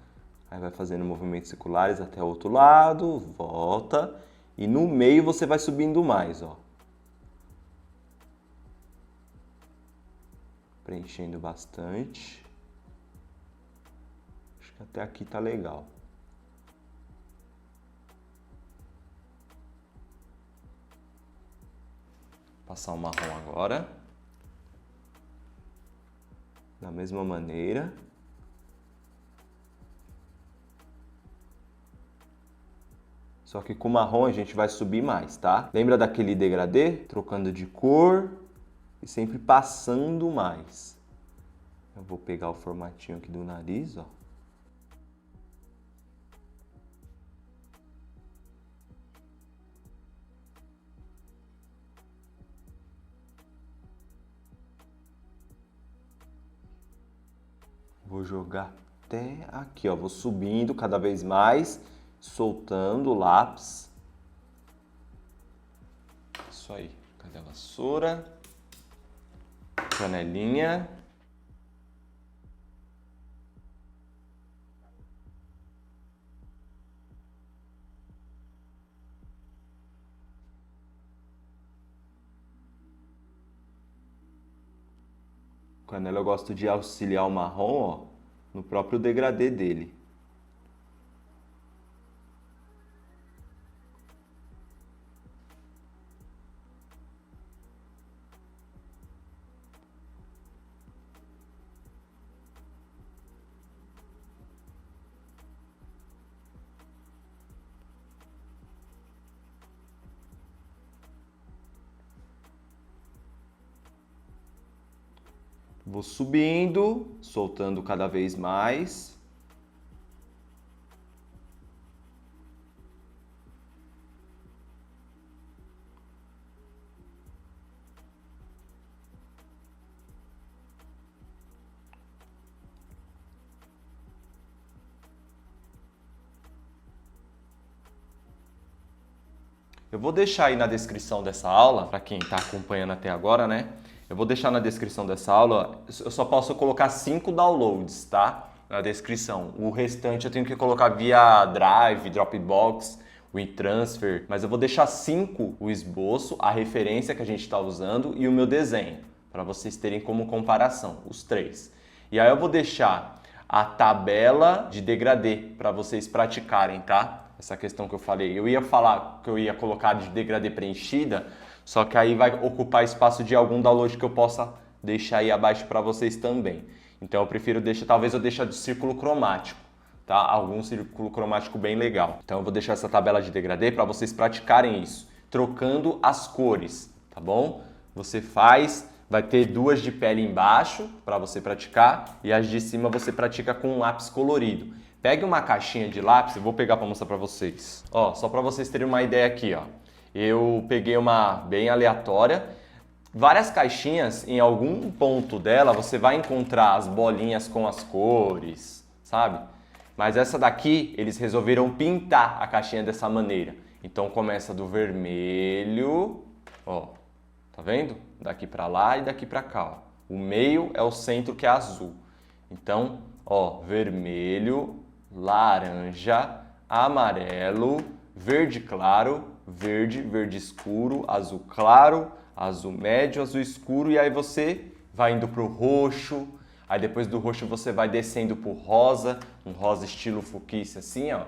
Aí vai fazendo movimentos circulares até o outro lado, volta. E no meio você vai subindo mais, ó. Preenchendo bastante. Acho que até aqui tá legal. Passar o marrom agora. Da mesma maneira. Só que com o marrom a gente vai subir mais, tá? Lembra daquele degradê? Trocando de cor e sempre passando mais. Eu vou pegar o formatinho aqui do nariz, ó. Vou jogar até aqui, ó. Vou subindo cada vez mais, soltando o lápis. Isso aí. Cadê a vassoura? Canelinha. Canela eu gosto de auxiliar o marrom, ó, no próprio degradê dele. Vou subindo, soltando cada vez mais. Eu vou deixar aí na descrição dessa aula, para quem está acompanhando até agora, né? Eu vou deixar na descrição dessa aula, eu só posso colocar 5 downloads, tá? Na descrição. O restante eu tenho que colocar via Drive, Dropbox, WeTransfer, mas eu vou deixar 5 o esboço, a referência que a gente está usando e o meu desenho, para vocês terem como comparação, os 3. E aí eu vou deixar a tabela de degradê para vocês praticarem, tá? Essa questão que eu falei. Eu ia falar que eu ia colocar de degradê preenchida, só que aí vai ocupar espaço de algum download que eu possa deixar aí abaixo para vocês também. Então eu prefiro deixar, talvez eu deixe de círculo cromático, tá? Algum círculo cromático bem legal. Então eu vou deixar essa tabela de degradê para vocês praticarem isso, trocando as cores, tá bom? Você faz, vai ter 2 de pele embaixo para você praticar e as de cima você pratica com um lápis colorido. Pegue uma caixinha de lápis, eu vou pegar para mostrar para vocês. Ó, só para vocês terem uma ideia aqui, ó. Eu peguei uma bem aleatória. Várias caixinhas, em algum ponto dela, você vai encontrar as bolinhas com as cores, sabe? Mas essa daqui, eles resolveram pintar a caixinha dessa maneira. Então começa do vermelho, ó, tá vendo? Daqui para lá e daqui para cá, ó. O meio é o centro que é azul. Então, ó, vermelho, laranja, amarelo, verde claro, verde, verde escuro, azul claro, azul médio, azul escuro, e aí você vai indo pro roxo, aí depois do roxo você vai descendo pro rosa, um rosa estilo fucsia assim, ó.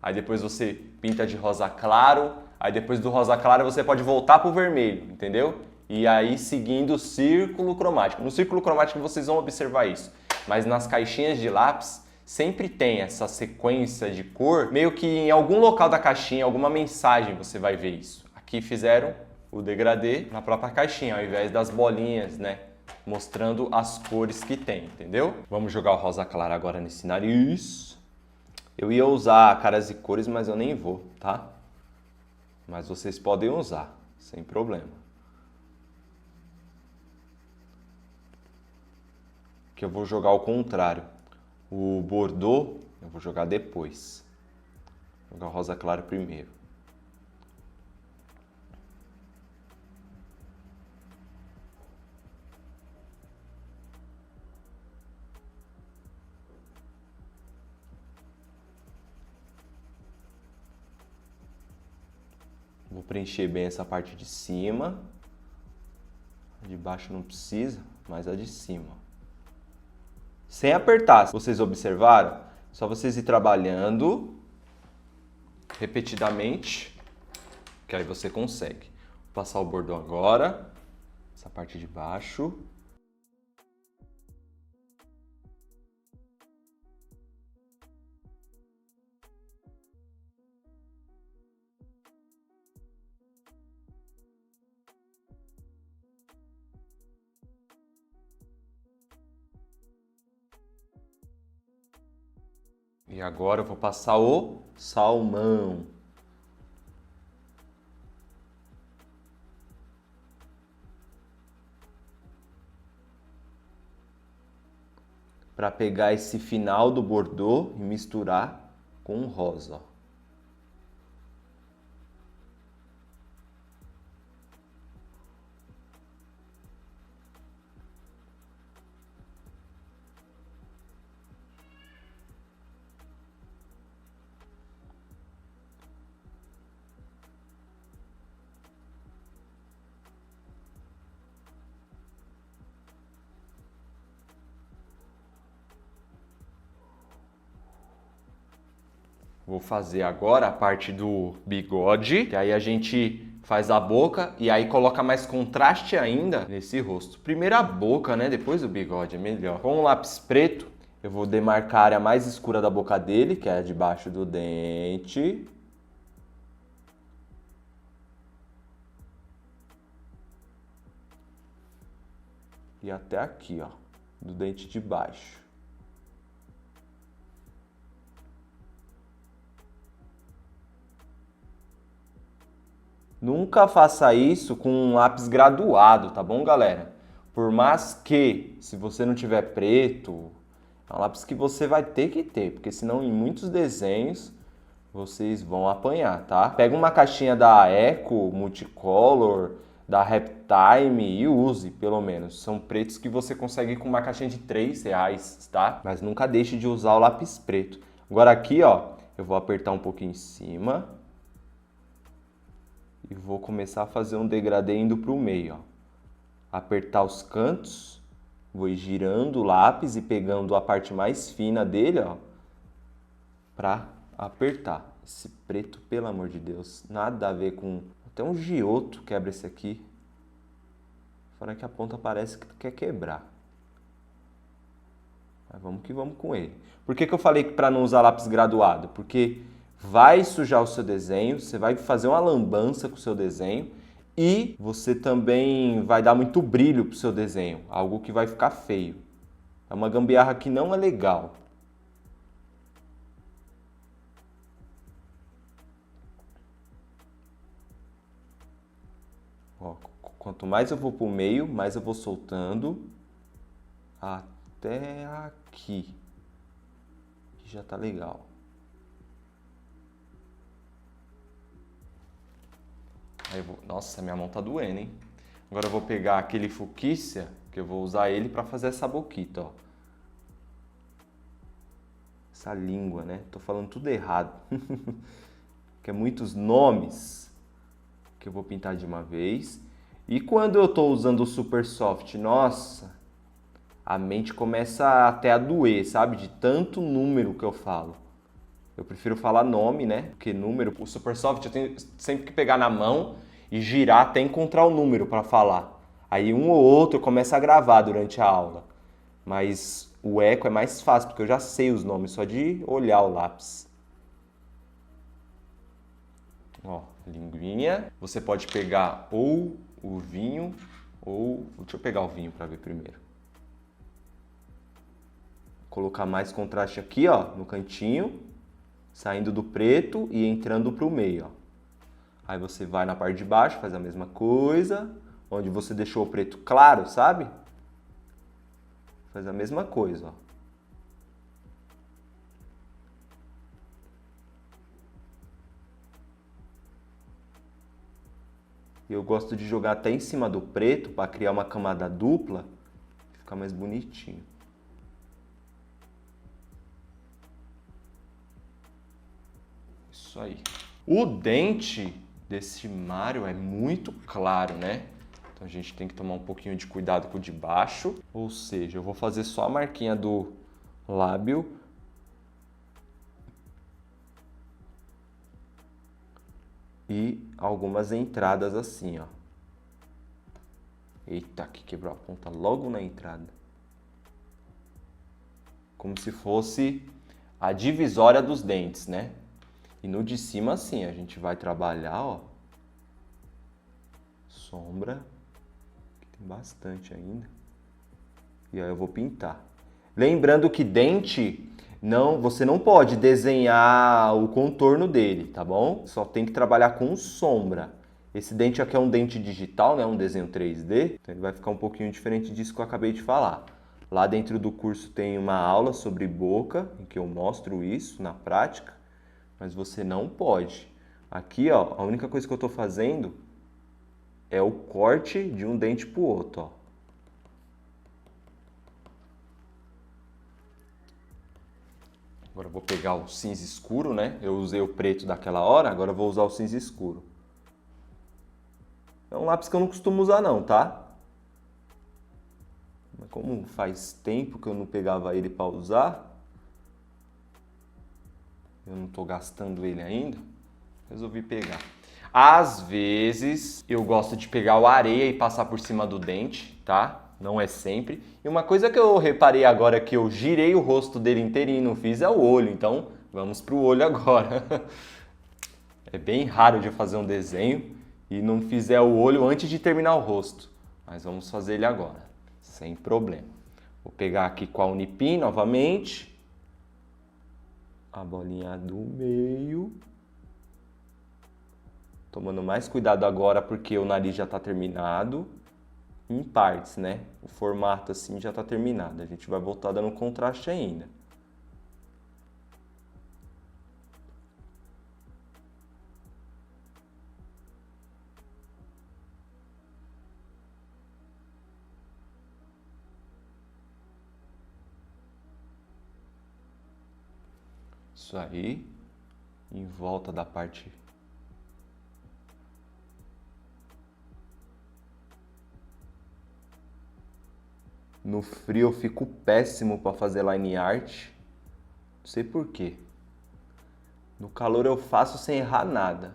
Aí depois você pinta de rosa claro, aí depois do rosa claro você pode voltar pro vermelho, entendeu? E aí seguindo o círculo cromático. No círculo cromático vocês vão observar isso, mas nas caixinhas de lápis sempre tem essa sequência de cor, meio que em algum local da caixinha, alguma mensagem você vai ver isso. Aqui fizeram o degradê na própria caixinha, ao invés das bolinhas, né? Mostrando as cores que tem, entendeu? Vamos jogar o rosa claro agora nesse nariz. Eu ia usar caras e cores, mas eu nem vou, tá? Mas vocês podem usar, sem problema. Que eu vou jogar ao contrário. O Bordeaux eu vou jogar depois. Vou jogar o rosa claro primeiro. Vou preencher bem essa parte de cima. A de baixo não precisa, mas a de cima. Sem apertar. Vocês observaram? Só vocês ir trabalhando repetidamente, que aí você consegue. Vou passar o Bordeaux agora. Essa parte de baixo. E agora eu vou passar o salmão. Para pegar esse final do Bordeaux e misturar com o rosa. Vou fazer agora a parte do bigode, que aí a gente faz a boca e aí coloca mais contraste ainda nesse rosto. Primeiro a boca, né? Depois o bigode, é melhor. Com o lápis preto, eu vou demarcar a área mais escura da boca dele, que é a debaixo do dente. E até aqui, ó, do dente de baixo. Nunca faça isso com um lápis graduado, tá bom, galera? Por mais que, se você não tiver preto, é um lápis que você vai ter que ter, porque senão em muitos desenhos vocês vão apanhar, tá? Pega uma caixinha da Eco, Multicolor, da Reptime e use, pelo menos. São pretos que você consegue com uma caixinha de R$3, tá? Mas nunca deixe de usar o lápis preto. Agora aqui, ó, eu vou apertar um pouquinho em cima. E vou começar a fazer um degradê indo para o meio, ó. Apertar os cantos, vou ir girando o lápis e pegando a parte mais fina dele, ó, para apertar. Esse preto, pelo amor de Deus, nada a ver com... Até um Giotto quebra esse aqui. Fora que a ponta parece que quer quebrar. Mas vamos que vamos com ele. Por que eu falei que para não usar lápis graduado? Porque vai sujar o seu desenho, você vai fazer uma lambança com o seu desenho e você também vai dar muito brilho pro seu desenho, algo que vai ficar feio. É uma gambiarra que não é legal. Ó, quanto mais eu vou pro meio, mais eu vou soltando até aqui. Que já tá legal. Nossa, minha mão tá doendo, hein? Agora eu vou pegar aquele fucsia, que eu vou usar ele pra fazer essa boquita, ó. Essa língua, né? Tô falando tudo errado. Que é muitos nomes que eu vou pintar de uma vez. E quando eu tô usando o Super Soft, nossa, a mente começa até a doer, sabe? De tanto número que eu falo. Eu prefiro falar nome, né? Porque número. O Super Soft eu tenho sempre que pegar na mão e girar até encontrar o número para falar. Aí um ou outro começa a gravar durante a aula. Mas o eco é mais fácil, porque eu já sei os nomes, só de olhar o lápis. Ó, linguinha. Você pode pegar ou o vinho, ou... Deixa eu pegar o vinho para ver primeiro. Colocar mais contraste aqui, ó, no cantinho, saindo do preto e entrando pro meio, ó. Aí você vai na parte de baixo, faz a mesma coisa, onde você deixou o preto claro, sabe? Faz a mesma coisa, ó. Eu gosto de jogar até em cima do preto para criar uma camada dupla e ficar mais bonitinho. Isso aí. O dente desse Mario é muito claro, né? Então a gente tem que tomar um pouquinho de cuidado com o de baixo. Ou seja, eu vou fazer só a marquinha do lábio. E algumas entradas assim, ó. Eita, que quebrou a ponta logo na entrada. Como se fosse a divisória dos dentes, né? E no de cima, assim, a gente vai trabalhar, ó. Sombra. Tem bastante ainda. E aí eu vou pintar. Lembrando que dente, você não pode desenhar o contorno dele, tá bom? Só tem que trabalhar com sombra. Esse dente aqui é um dente digital, né? Um desenho 3D. Então ele vai ficar um pouquinho diferente disso que eu acabei de falar. Lá dentro do curso tem uma aula sobre boca, em que eu mostro isso na prática. Mas você não pode. Aqui, ó, a única coisa que eu tô fazendo é o corte de um dente pro outro, ó. Agora eu vou pegar o cinza escuro, né? Eu usei o preto daquela hora, agora eu vou usar o cinza escuro. É um lápis que eu não costumo usar não, tá? Mas como faz tempo que eu não pegava ele para usar, eu não tô gastando ele ainda, resolvi pegar. Às vezes eu gosto de pegar o areia e passar por cima do dente, tá? Não é sempre. E uma coisa que eu reparei agora que eu girei o rosto dele inteirinho e não fiz é o olho. Então vamos pro olho agora. É bem raro de eu fazer um desenho e não fizer o olho antes de terminar o rosto. Mas vamos fazer ele agora, sem problema. Vou pegar aqui com a Unipin novamente. A bolinha do meio. Tomando mais cuidado agora porque o nariz já está terminado. Em partes, né? O formato assim já está terminado. A gente vai voltar dando contraste ainda. Isso aí. Em volta da parte... No frio eu fico péssimo para fazer line art. Não sei por quê. No calor eu faço sem errar nada.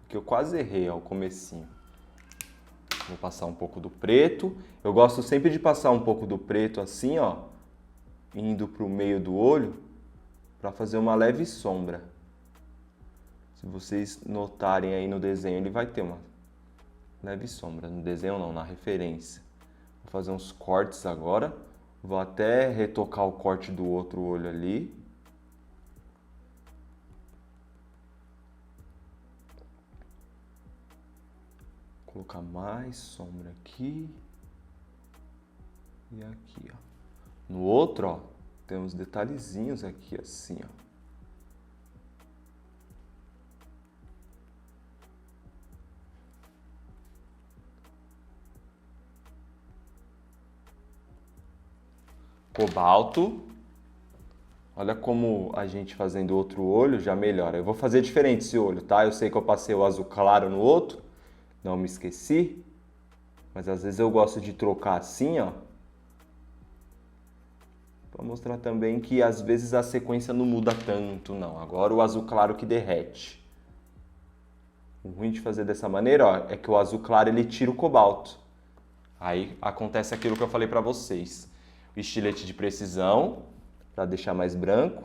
Que eu quase errei ao comecinho. Vou passar um pouco do preto. Eu gosto sempre de passar um pouco do preto assim, ó. Indo pro meio do olho. Para fazer uma leve sombra. Se vocês notarem aí no desenho, ele vai ter uma leve sombra. No desenho não, na referência. Vou fazer uns cortes agora. Vou até retocar o corte do outro olho ali. Vou colocar mais sombra aqui. E aqui, ó. No outro, ó, tem uns detalhezinhos aqui, assim, ó. Cobalto. Olha como a gente fazendo outro olho já melhora. Eu vou fazer diferente esse olho, tá? Eu sei que eu passei o azul claro no outro, não me esqueci. Mas às vezes eu gosto de trocar assim, ó. Pra mostrar também que às vezes a sequência não muda tanto, não. Agora o azul claro que derrete. O ruim de fazer dessa maneira, ó, é que o azul claro ele tira o cobalto. Aí acontece aquilo que eu falei pra vocês. O estilete de precisão, para deixar mais branco.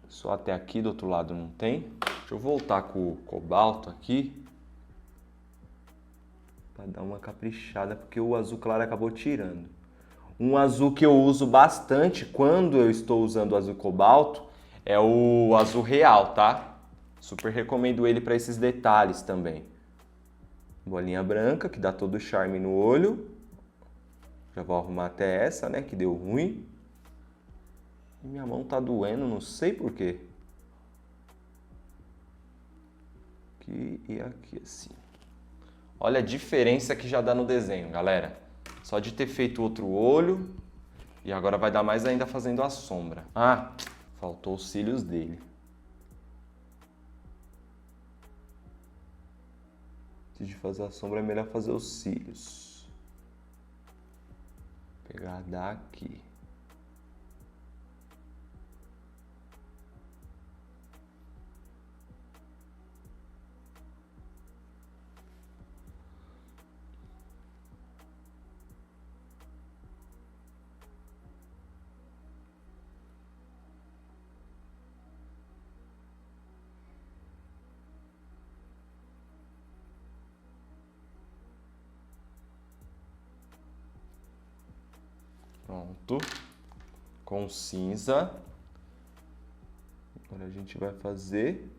Só até aqui, do outro lado não tem. Deixa eu voltar com o cobalto aqui. Para dar uma caprichada, porque o azul claro acabou tirando. Um azul que eu uso bastante quando eu estou usando o azul cobalto é o azul real, tá? Super recomendo ele para esses detalhes também. Bolinha branca, que dá todo o charme no olho. Já vou arrumar até essa, né, que deu ruim. E minha mão tá doendo, não sei por quê. Aqui e aqui assim. Olha a diferença que já dá no desenho, galera. Só de ter feito outro olho. E agora vai dar mais ainda fazendo a sombra. Ah, faltou os cílios dele. Antes de fazer a sombra é melhor fazer os cílios. Pegar daqui. Pronto. Com cinza. Agora a gente vai fazer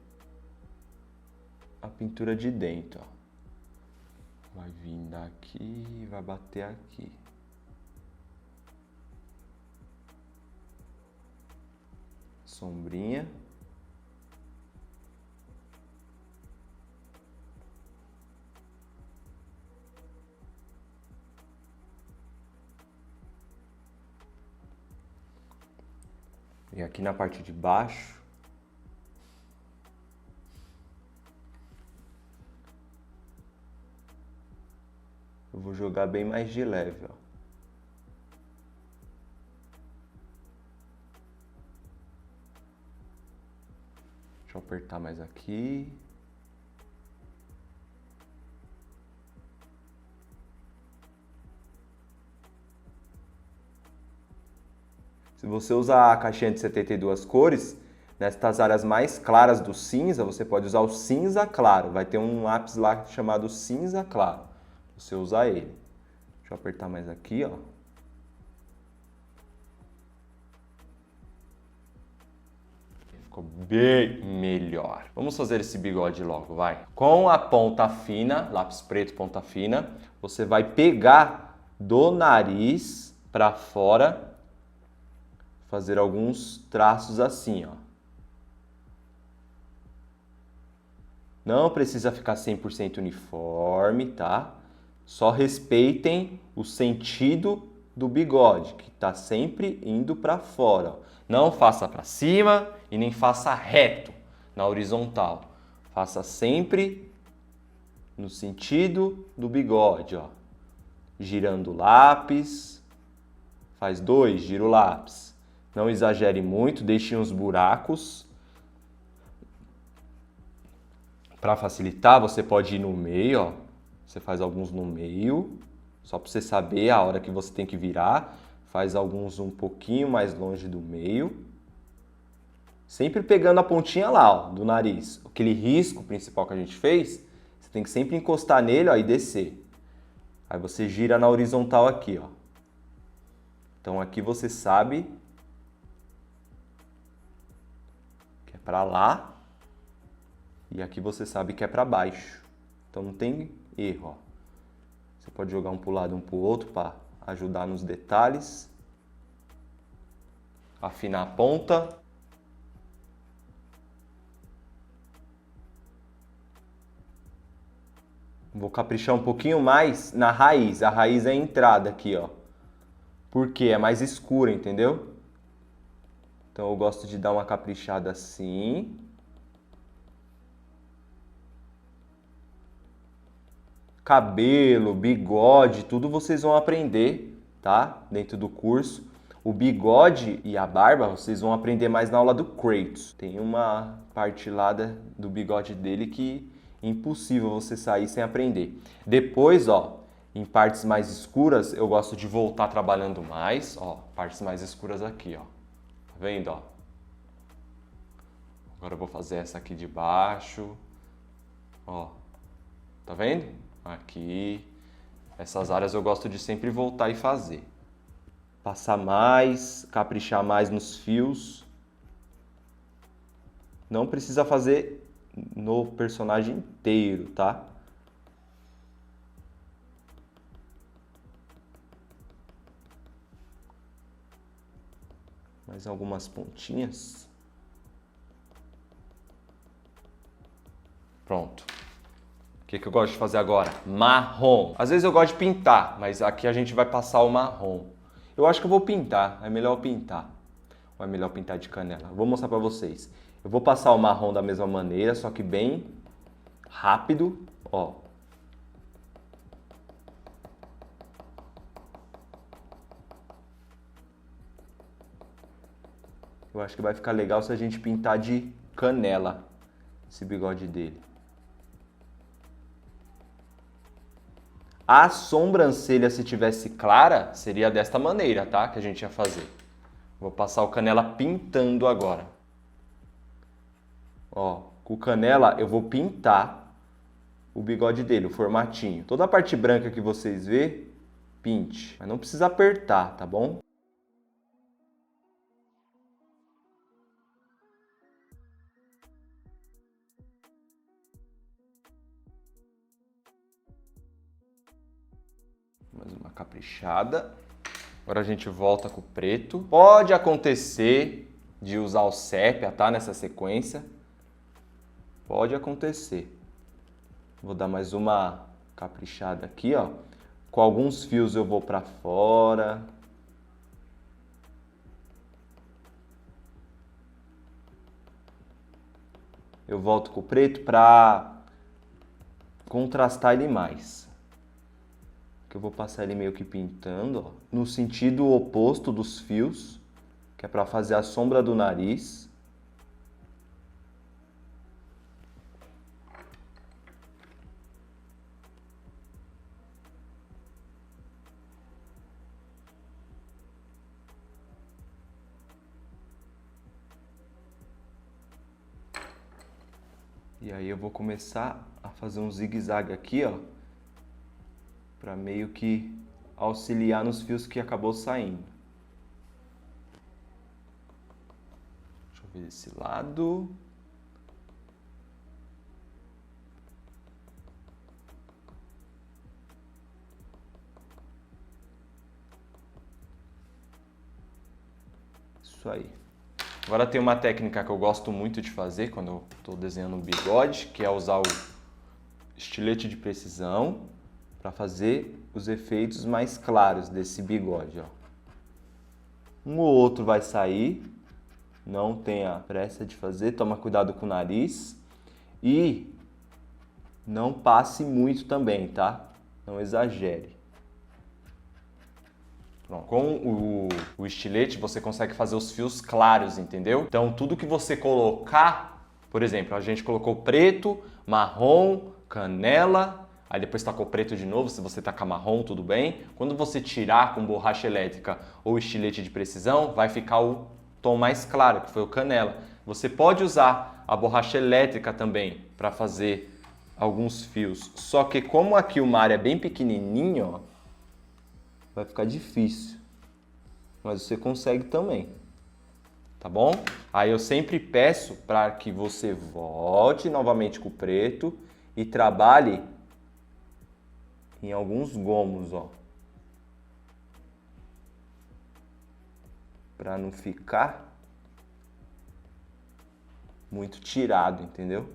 a pintura de dentro, ó. Vai vir daqui e vai bater aqui. Sombrinha. E aqui na parte de baixo, eu vou jogar bem mais de leve, ó. Deixa eu apertar mais aqui. Se você usar a caixinha de 72 cores, nestas áreas mais claras do cinza, você pode usar o cinza claro. Vai ter um lápis lá chamado cinza claro. Você usar ele. Deixa eu apertar mais aqui, ó. Ficou bem melhor. Vamos fazer esse bigode logo, vai. Com a ponta fina, lápis preto ponta fina, você vai pegar do nariz para fora, fazer alguns traços assim, ó. Não precisa ficar 100% uniforme, tá? Só respeitem o sentido do bigode, que tá sempre indo para fora, ó. Não faça para cima e nem faça reto na horizontal. Faça sempre no sentido do bigode, ó. Girando o lápis. Faz 2, gira o lápis. Não exagere muito, deixe uns buracos. Para facilitar, você pode ir no meio, ó. Você faz alguns no meio, só para você saber a hora que você tem que virar. Faz alguns um pouquinho mais longe do meio. Sempre pegando a pontinha lá, ó, do nariz. Aquele risco principal que a gente fez, você tem que sempre encostar nele, ó, e descer. Aí você gira na horizontal aqui, ó. Então aqui você sabe que é para lá e aqui você sabe que é para baixo. Então não tem erro, ó. Você pode jogar um para o lado, um para o outro para ajudar nos detalhes. Afinar a ponta. Vou caprichar um pouquinho mais na raiz. A raiz é a entrada aqui, ó. Porque é mais escura, entendeu? Então eu gosto de dar uma caprichada assim. Cabelo, bigode, tudo vocês vão aprender, tá? Dentro do curso. O bigode e a barba vocês vão aprender mais na aula do Kratos. Tem uma parte lá do bigode dele que é impossível você sair sem aprender. Depois, ó, em partes mais escuras, eu gosto de voltar trabalhando mais, ó, partes mais escuras aqui, ó. Tá vendo, ó? Agora eu vou fazer essa aqui de baixo, ó. Tá vendo? Aqui. Essas áreas eu gosto de sempre voltar e fazer. Passar mais, caprichar mais nos fios. Não precisa fazer no personagem inteiro, tá? Mais algumas pontinhas. Pronto. O que eu gosto de fazer agora? Marrom. Às vezes eu gosto de pintar, mas aqui a gente vai passar o marrom. Eu acho que eu vou pintar, é melhor pintar. Ou é melhor pintar de canela? Vou mostrar pra vocês. Eu vou passar o marrom da mesma maneira, só que bem rápido, ó. Eu acho que vai ficar legal se a gente pintar de canela esse bigode dele. A sobrancelha, se tivesse clara, seria desta maneira, tá? Que a gente ia fazer. Vou passar o canela pintando agora. Ó, com o canela eu vou pintar o bigode dele, o formatinho. Toda a parte branca que vocês vê, pinte. Mas não precisa apertar, tá bom? Mais uma caprichada. Agora a gente volta com o preto. Pode acontecer de usar o sépia, tá? Nessa sequência. Pode acontecer. Vou dar mais uma caprichada aqui, ó. Com alguns fios eu vou pra fora. Eu volto com o preto pra contrastar ele mais. Que eu vou passar ele meio que pintando, ó, no sentido oposto dos fios, que é para fazer a sombra do nariz. E aí eu vou começar a fazer um zigue-zague aqui, ó, para meio que auxiliar nos fios que acabou saindo. Deixa eu ver esse lado. Isso aí. Agora tem uma técnica que eu gosto muito de fazer quando eu estou desenhando um bigode, que é usar o estilete de precisão para fazer os efeitos mais claros desse bigode, ó. Um ou outro vai sair, não tenha pressa de fazer, toma cuidado com o nariz e não passe muito também, tá? Não exagere. Pronto. Com o estilete você consegue fazer os fios claros, entendeu? Então tudo que você colocar, por exemplo, a gente colocou preto, marrom, canela, aí depois tacou preto de novo, se você tacar marrom, tudo bem. Quando você tirar com borracha elétrica ou estilete de precisão, vai ficar o tom mais claro, que foi o canela. Você pode usar a borracha elétrica também para fazer alguns fios. Só que como aqui uma área é bem pequenininho, ó, vai ficar difícil. Mas você consegue também. Tá bom? Aí eu sempre peço para que você volte novamente com o preto e trabalhe em alguns gomos, ó. Para não ficar muito tirado, entendeu?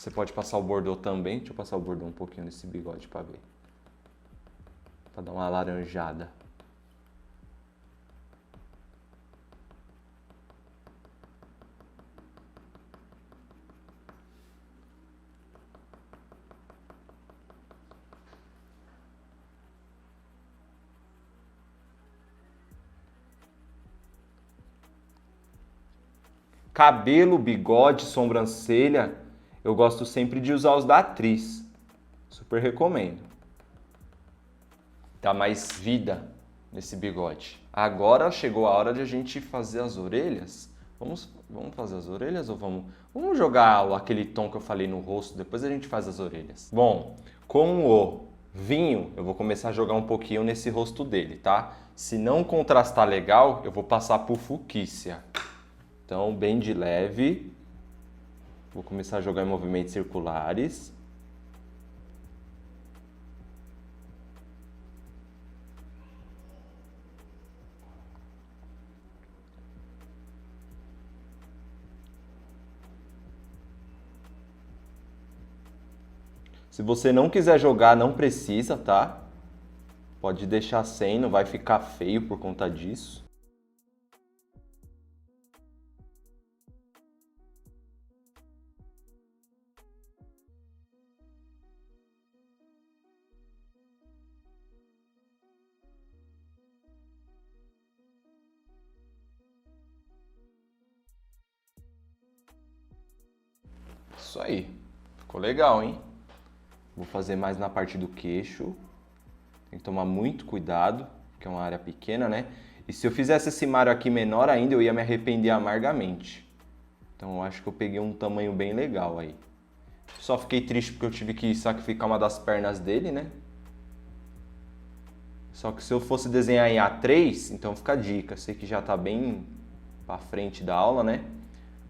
Você pode passar o bordô também. Deixa eu passar o bordô um pouquinho nesse bigode pra ver. Pra dar uma alaranjada. Cabelo, bigode, sobrancelha, eu gosto sempre de usar os da atriz. Super recomendo. Dá mais vida nesse bigode. Agora chegou a hora de a gente fazer as orelhas. Vamos fazer as orelhas ou vamos jogar aquele tom que eu falei no rosto, depois a gente faz as orelhas. Bom, com o vinho, eu vou começar a jogar um pouquinho nesse rosto dele, tá? Se não contrastar legal, eu vou passar por fucsia. Então, bem de leve. Vou começar a jogar em movimentos circulares. Se você não quiser jogar, não precisa, tá? Pode deixar sem, não vai ficar feio por conta disso. Isso aí. Ficou legal, hein? Vou fazer mais na parte do queixo. Tem que tomar muito cuidado, porque é uma área pequena, né? E se eu fizesse esse Mario aqui menor ainda, eu ia me arrepender amargamente. Então eu acho que eu peguei um tamanho bem legal aí. Só fiquei triste porque eu tive que sacrificar uma das pernas dele, né? Só que se eu fosse desenhar em A3, então fica a dica. Sei que já tá bem pra frente da aula, né?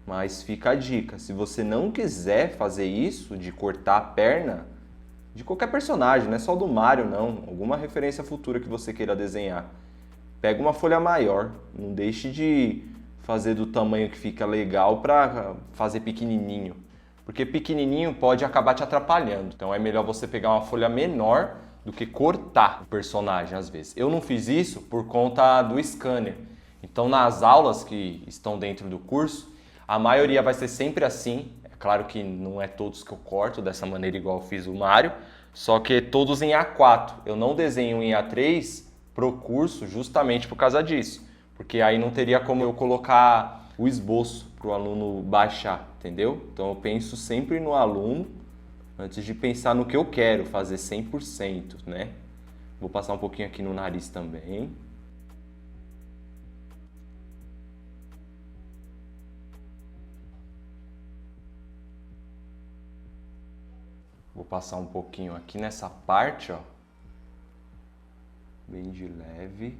Mas fica a dica. Se você não quiser fazer isso, de cortar a perna, de qualquer personagem, não é só do Mario, não. Alguma referência futura que você queira desenhar. Pega uma folha maior. Não deixe de fazer do tamanho que fica legal pra fazer pequenininho. Porque pequenininho pode acabar te atrapalhando. Então é melhor você pegar uma folha menor do que cortar o personagem às vezes. Eu não fiz isso por conta do scanner. Então nas aulas que estão dentro do curso, a maioria vai ser sempre assim. É claro que não é todos que eu corto dessa maneira igual eu fiz o Mario, só que todos em A4. Eu não desenho em A3 pro curso justamente por causa disso. Porque aí não teria como eu colocar o esboço para o aluno baixar, entendeu? Então eu penso sempre no aluno antes de pensar no que eu quero fazer 100%, né? Vou passar um pouquinho aqui no nariz também. Vou passar um pouquinho aqui nessa parte, ó. Bem de leve.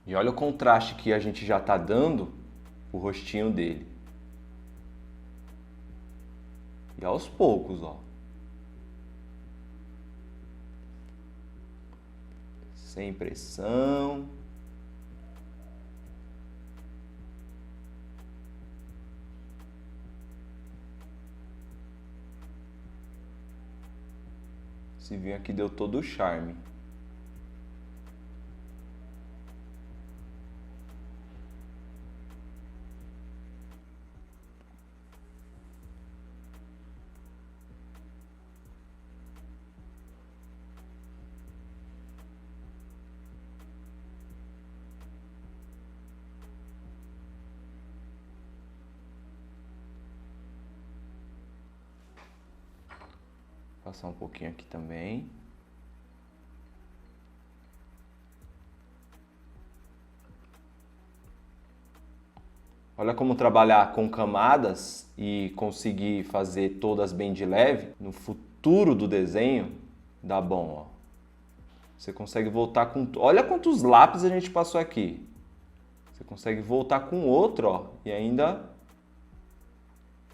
E olha o contraste que a gente já está dando o rostinho dele. E aos poucos, ó. Sem pressão. Esse vinho aqui deu todo o charme. Passar um pouquinho aqui também. Olha como trabalhar com camadas e conseguir fazer todas bem de leve. No futuro do desenho, dá bom, ó. Você consegue voltar com... Olha quantos lápis a gente passou aqui. Você consegue voltar com outro, ó, e ainda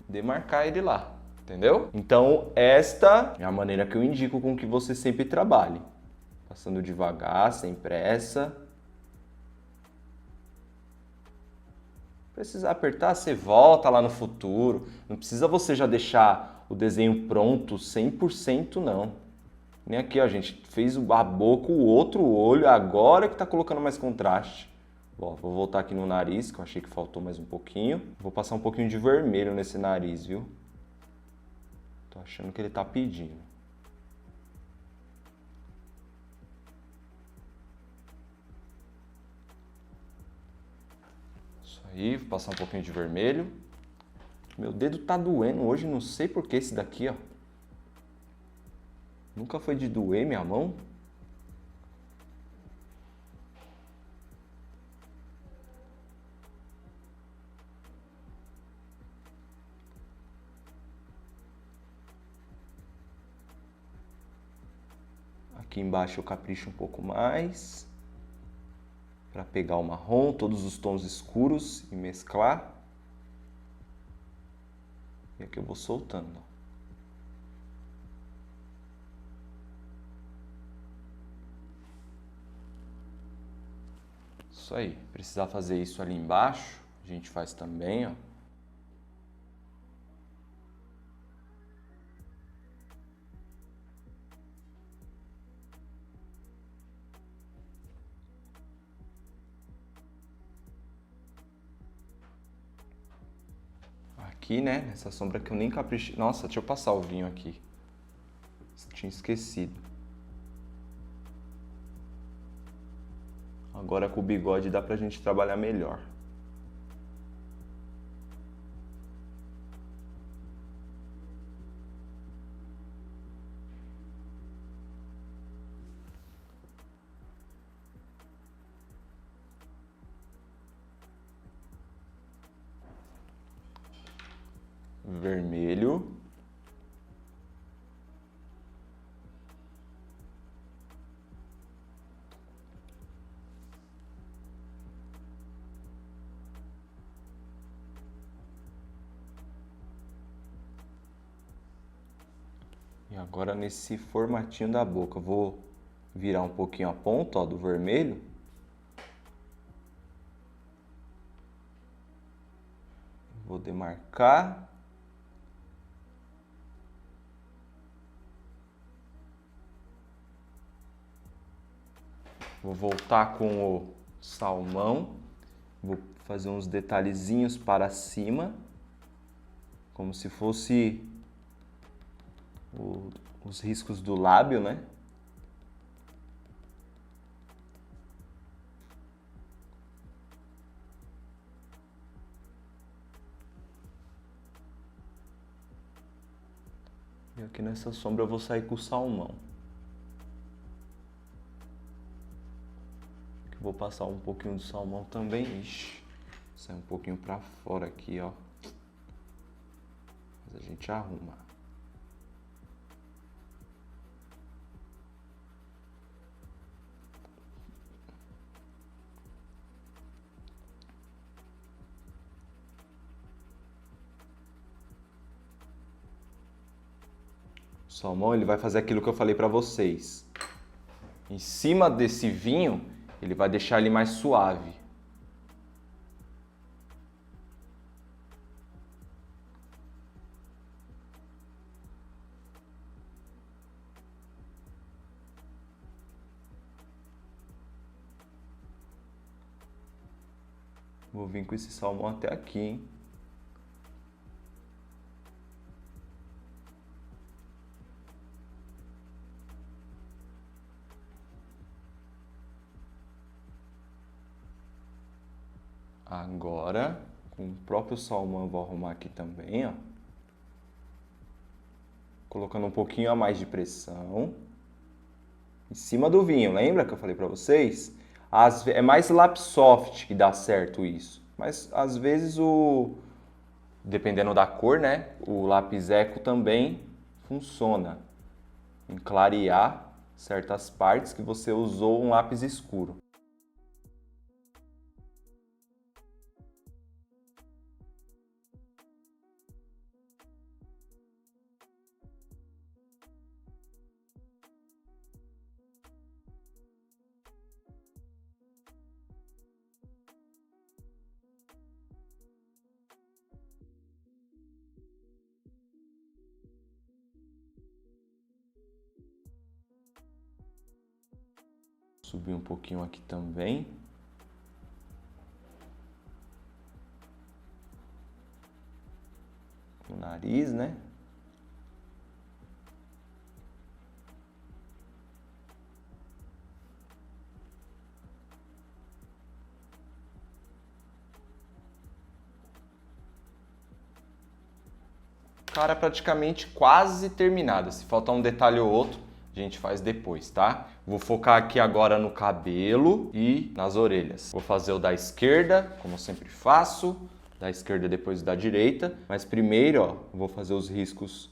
demarcar ele lá, entendeu? Então, esta é a maneira que eu indico com que você sempre trabalhe. Passando devagar, sem pressa. Precisar apertar, você volta lá no futuro. Não precisa você já deixar o desenho pronto 100% não. Nem aqui, ó, a gente fez a boca, o outro olho, agora que tá colocando mais contraste. Ó, vou voltar aqui no nariz, que eu achei que faltou mais um pouquinho. Vou passar um pouquinho de vermelho nesse nariz, viu? Tô achando que ele tá pedindo. Isso aí, vou passar um pouquinho de vermelho. Meu dedo tá doendo hoje, não sei por que esse daqui, ó. Nunca foi de doer minha mão? Aqui embaixo eu capricho um pouco mais. Para pegar o marrom, todos os tons escuros e mesclar. E aqui eu vou soltando. Isso aí, precisar fazer isso ali embaixo, a gente faz também, ó. Aqui, né, nessa sombra que eu nem caprichei. Nossa, deixa eu passar o vinho aqui. Tinha esquecido. Agora com o bigode dá pra gente trabalhar melhor. Vermelho. E agora nesse formatinho da boca, eu vou virar um pouquinho a ponta, ó, do vermelho. Vou demarcar. Vou voltar com o salmão. Vou fazer uns detalhezinhos para cima, como se fosse os riscos do lábio, né? E aqui nessa sombra eu vou sair com o salmão. Vou passar um pouquinho do salmão também. Ixi, sai um pouquinho pra fora aqui, ó. Mas a gente arruma. O salmão, ele vai fazer aquilo que eu falei pra vocês. Em cima desse vinho, ele vai deixar ele mais suave. Vou vir com esse salmão até aqui, hein? Agora, com o próprio salmão, eu vou arrumar aqui também, ó. Colocando um pouquinho a mais de pressão. Em cima do vinho, lembra que eu falei pra vocês? É mais lápis soft que dá certo isso. Mas às vezes dependendo da cor, né, o lápis eco também funciona em clarear certas partes que você usou um lápis escuro. Subir um pouquinho aqui também. O nariz, né? Cara, praticamente quase terminada. Se faltar um detalhe ou outro, a gente faz depois, tá? Vou focar aqui agora no cabelo e nas orelhas. Vou fazer o da esquerda, como eu sempre faço. Da esquerda depois da direita. Mas primeiro, ó, vou fazer os riscos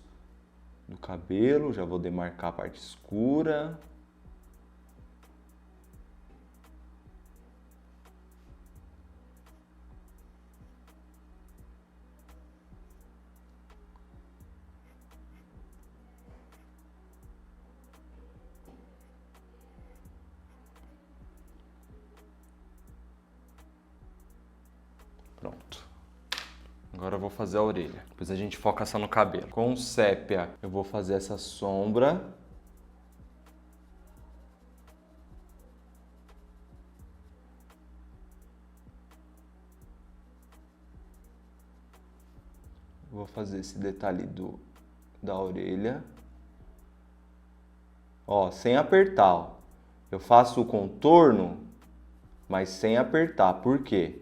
do cabelo. Já vou demarcar a parte escura. Pronto. Agora eu vou fazer a orelha. Depois a gente foca só no cabelo. Com sépia eu vou fazer essa sombra. Vou fazer esse detalhe da orelha. Ó, sem apertar, ó. Eu faço o contorno, mas sem apertar. Por quê?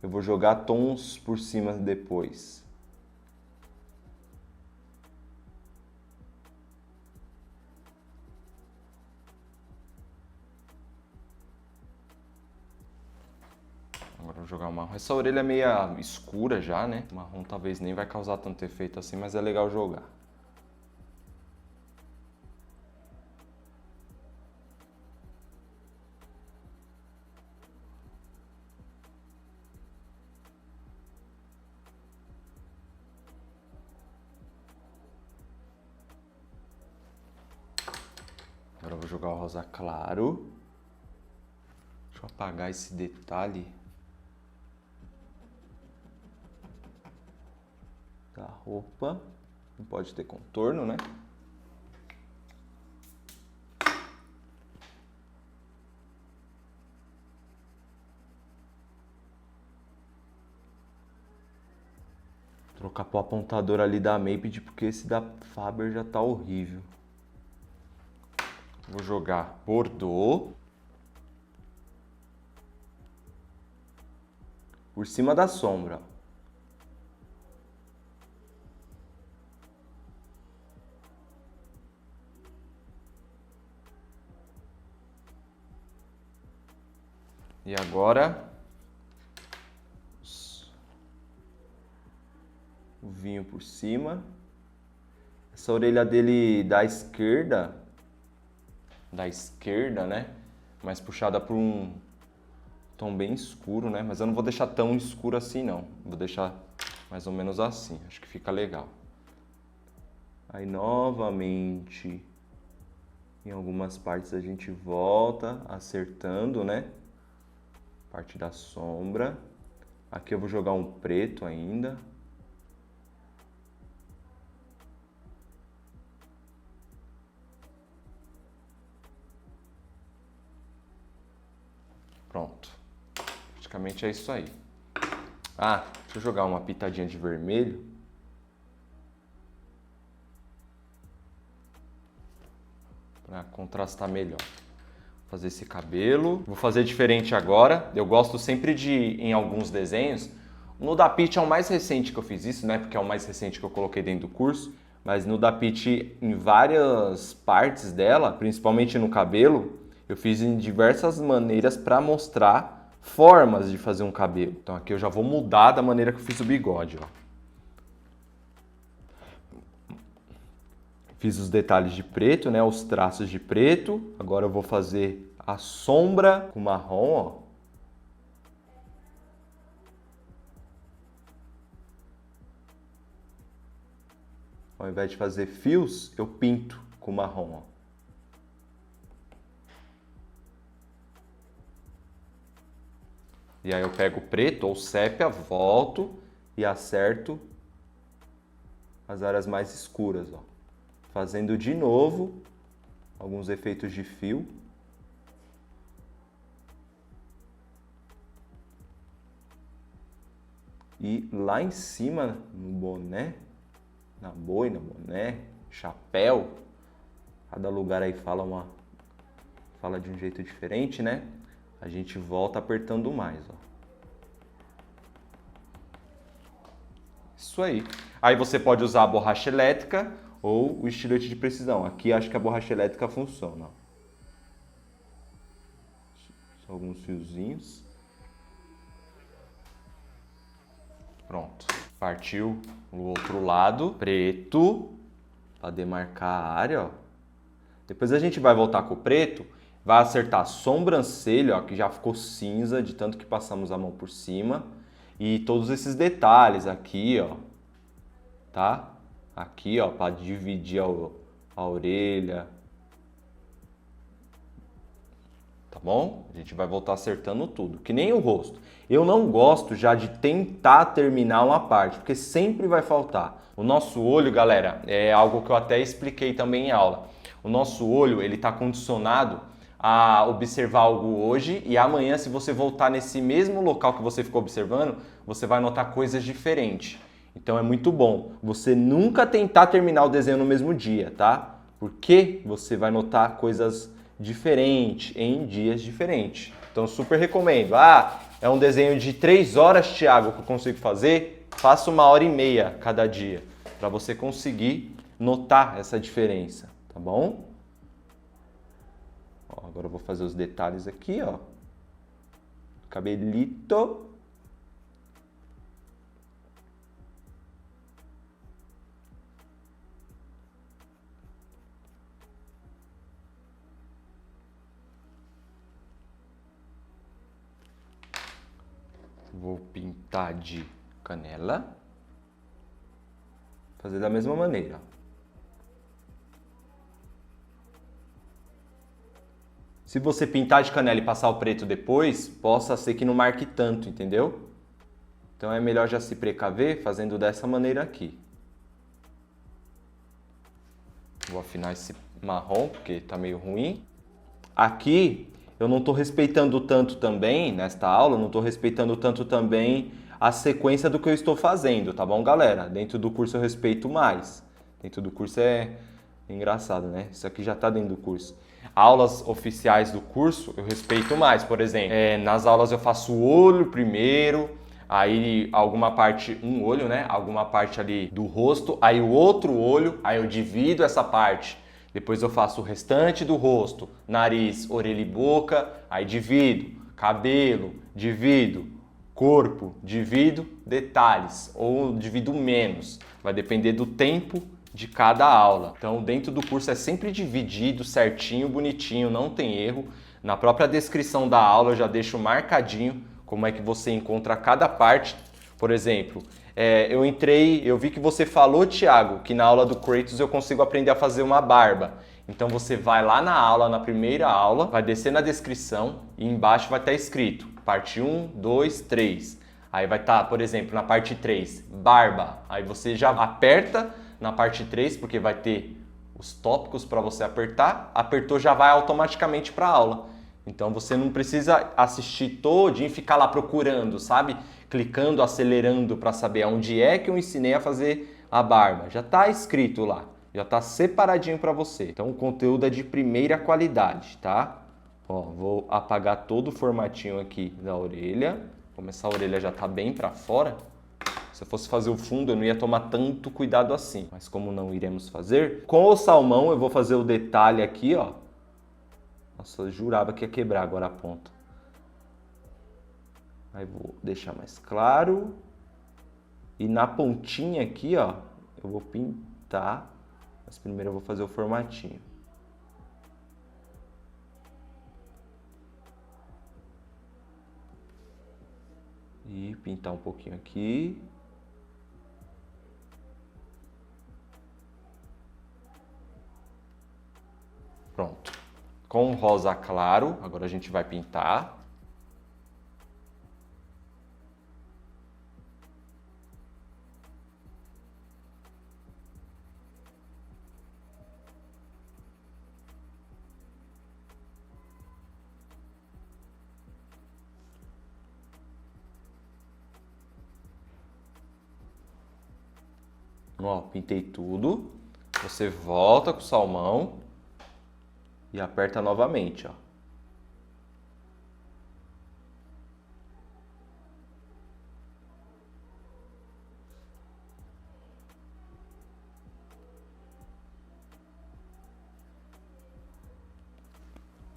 Eu vou jogar tons por cima depois. Agora eu vou jogar o marrom. Essa orelha é meio escura já, né? O marrom talvez nem vai causar tanto efeito assim, mas é legal jogar. Agora eu vou jogar o rosa claro. Deixa eu apagar esse detalhe da roupa. Não pode ter contorno, né? Trocar pro apontador ali da Maped, porque esse da Faber já tá horrível. Vou jogar Bordeaux por cima da sombra. E agora o vinho por cima. Essa orelha dele da esquerda, né? Mais puxada por um tom bem escuro, né? Mas eu não vou deixar tão escuro assim, não. Vou deixar mais ou menos assim. Acho que fica legal. Aí, novamente, em algumas partes a gente volta acertando, né? Parte da sombra. Aqui eu vou jogar um preto ainda. Pronto. Praticamente é isso aí. Ah, deixa eu jogar uma pitadinha de vermelho. Para contrastar melhor. Vou fazer esse cabelo. Vou fazer diferente agora. Eu gosto sempre de, em alguns desenhos, no da Pitty é o mais recente que eu fiz isso, né? Porque é o mais recente que eu coloquei dentro do curso. Mas no da Pitty, em várias partes dela, principalmente no cabelo, eu fiz em diversas maneiras para mostrar formas de fazer um cabelo. Então aqui eu já vou mudar da maneira que eu fiz o bigode, ó. Fiz os detalhes de preto, né, os traços de preto. Agora eu vou fazer a sombra com marrom, ó. Ao invés de fazer fios, eu pinto com marrom, ó. E aí eu pego o preto ou sépia, volto e acerto as áreas mais escuras, ó. Fazendo de novo alguns efeitos de fio. E lá em cima, no boné, na boina, boné, chapéu, cada lugar aí fala de um jeito diferente, né? A gente volta apertando mais, ó. Isso aí. Aí você pode usar a borracha elétrica ou o estilete de precisão. Aqui acho que a borracha elétrica funciona, ó. Só alguns fiozinhos. Pronto. Partiu o outro lado, preto, para demarcar a área, ó. Depois a gente vai voltar com o preto, vai acertar a sobrancelha, ó, que já ficou cinza de tanto que passamos a mão por cima. E todos esses detalhes aqui, ó, tá? Aqui, ó, para dividir a orelha. Tá bom? A gente vai voltar acertando tudo, que nem o rosto. Eu não gosto já de tentar terminar uma parte, porque sempre vai faltar. O nosso olho, galera, é algo que eu até expliquei também em aula. O nosso olho, ele tá condicionado a observar algo hoje e amanhã, se você voltar nesse mesmo local que você ficou observando, você vai notar coisas diferentes. Então é muito bom você nunca tentar terminar o desenho no mesmo dia, tá? Porque você vai notar coisas diferentes em dias diferentes. Então super recomendo. Ah, é um desenho de 3 horas, Thiago, que eu consigo fazer? Faça 1h30 cada dia, para você conseguir notar essa diferença, tá bom? Ó, agora eu vou fazer os detalhes aqui, ó. Cabelito. Vou pintar de canela. Fazer da mesma maneira. Se você pintar de canela e passar o preto depois, possa ser que não marque tanto, entendeu? Então é melhor já se precaver fazendo dessa maneira aqui. Vou afinar esse marrom, porque tá meio ruim. Aqui eu não estou respeitando tanto também, nesta aula, não estou respeitando tanto também a sequência do que eu estou fazendo, tá bom, galera? Dentro do curso eu respeito mais. Dentro do curso é engraçado, né? Isso aqui já está dentro do curso. Aulas oficiais do curso eu respeito mais, por exemplo. Nas aulas eu faço o olho primeiro, aí alguma parte, um olho, né? Alguma parte ali do rosto, aí o outro olho, aí eu divido essa parte. Depois eu faço o restante do rosto, nariz, orelha e boca, aí divido, cabelo, divido, corpo, divido, detalhes, ou divido menos. Vai depender do tempo de cada aula. Então dentro do curso é sempre dividido certinho, bonitinho, não tem erro. Na própria descrição da aula eu já deixo marcadinho como é que você encontra cada parte. Por exemplo, eu vi que você falou, Thiago, que na aula do Kratos eu consigo aprender a fazer uma barba. Então você vai lá na aula, na primeira aula, vai descer na descrição e embaixo vai estar escrito parte 1, 2, 3. Aí vai estar, por exemplo, na parte 3, barba. Aí você já aperta na parte 3, porque vai ter os tópicos para você apertar. Apertou, já vai automaticamente para a aula. Então você não precisa assistir todinho e ficar lá procurando, sabe? Clicando, acelerando para saber onde é que eu ensinei a fazer a barba. Já está escrito lá, já está separadinho para você. Então o conteúdo é de primeira qualidade, tá? Ó, vou apagar todo o formatinho aqui da orelha. Como essa orelha já está bem para fora, se eu fosse fazer o fundo eu não ia tomar tanto cuidado assim. Mas como não iremos fazer, com o salmão eu vou fazer o detalhe aqui, ó. Nossa, eu jurava que ia quebrar agora a ponta. Aí vou deixar mais claro. E na pontinha aqui, ó, eu vou pintar. Mas primeiro eu vou fazer o formatinho. E pintar um pouquinho aqui. Pronto. Com rosa claro, agora a gente vai pintar. Ó, pintei tudo. Você volta com o salmão e aperta novamente, ó.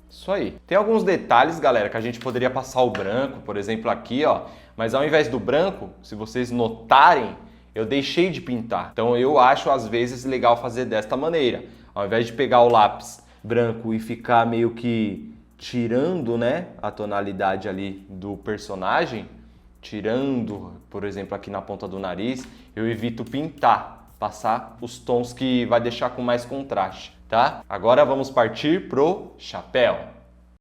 Isso aí. Tem alguns detalhes, galera, que a gente poderia passar o branco, por exemplo, aqui, ó. Mas ao invés do branco, se vocês notarem, eu deixei de pintar. Então eu acho, às vezes, legal fazer desta maneira. Ao invés de pegar o lápis branco e ficar meio que tirando, né, a tonalidade ali do personagem, tirando, por exemplo, aqui na ponta do nariz, eu evito pintar, passar os tons que vai deixar com mais contraste, tá? Agora vamos partir pro chapéu.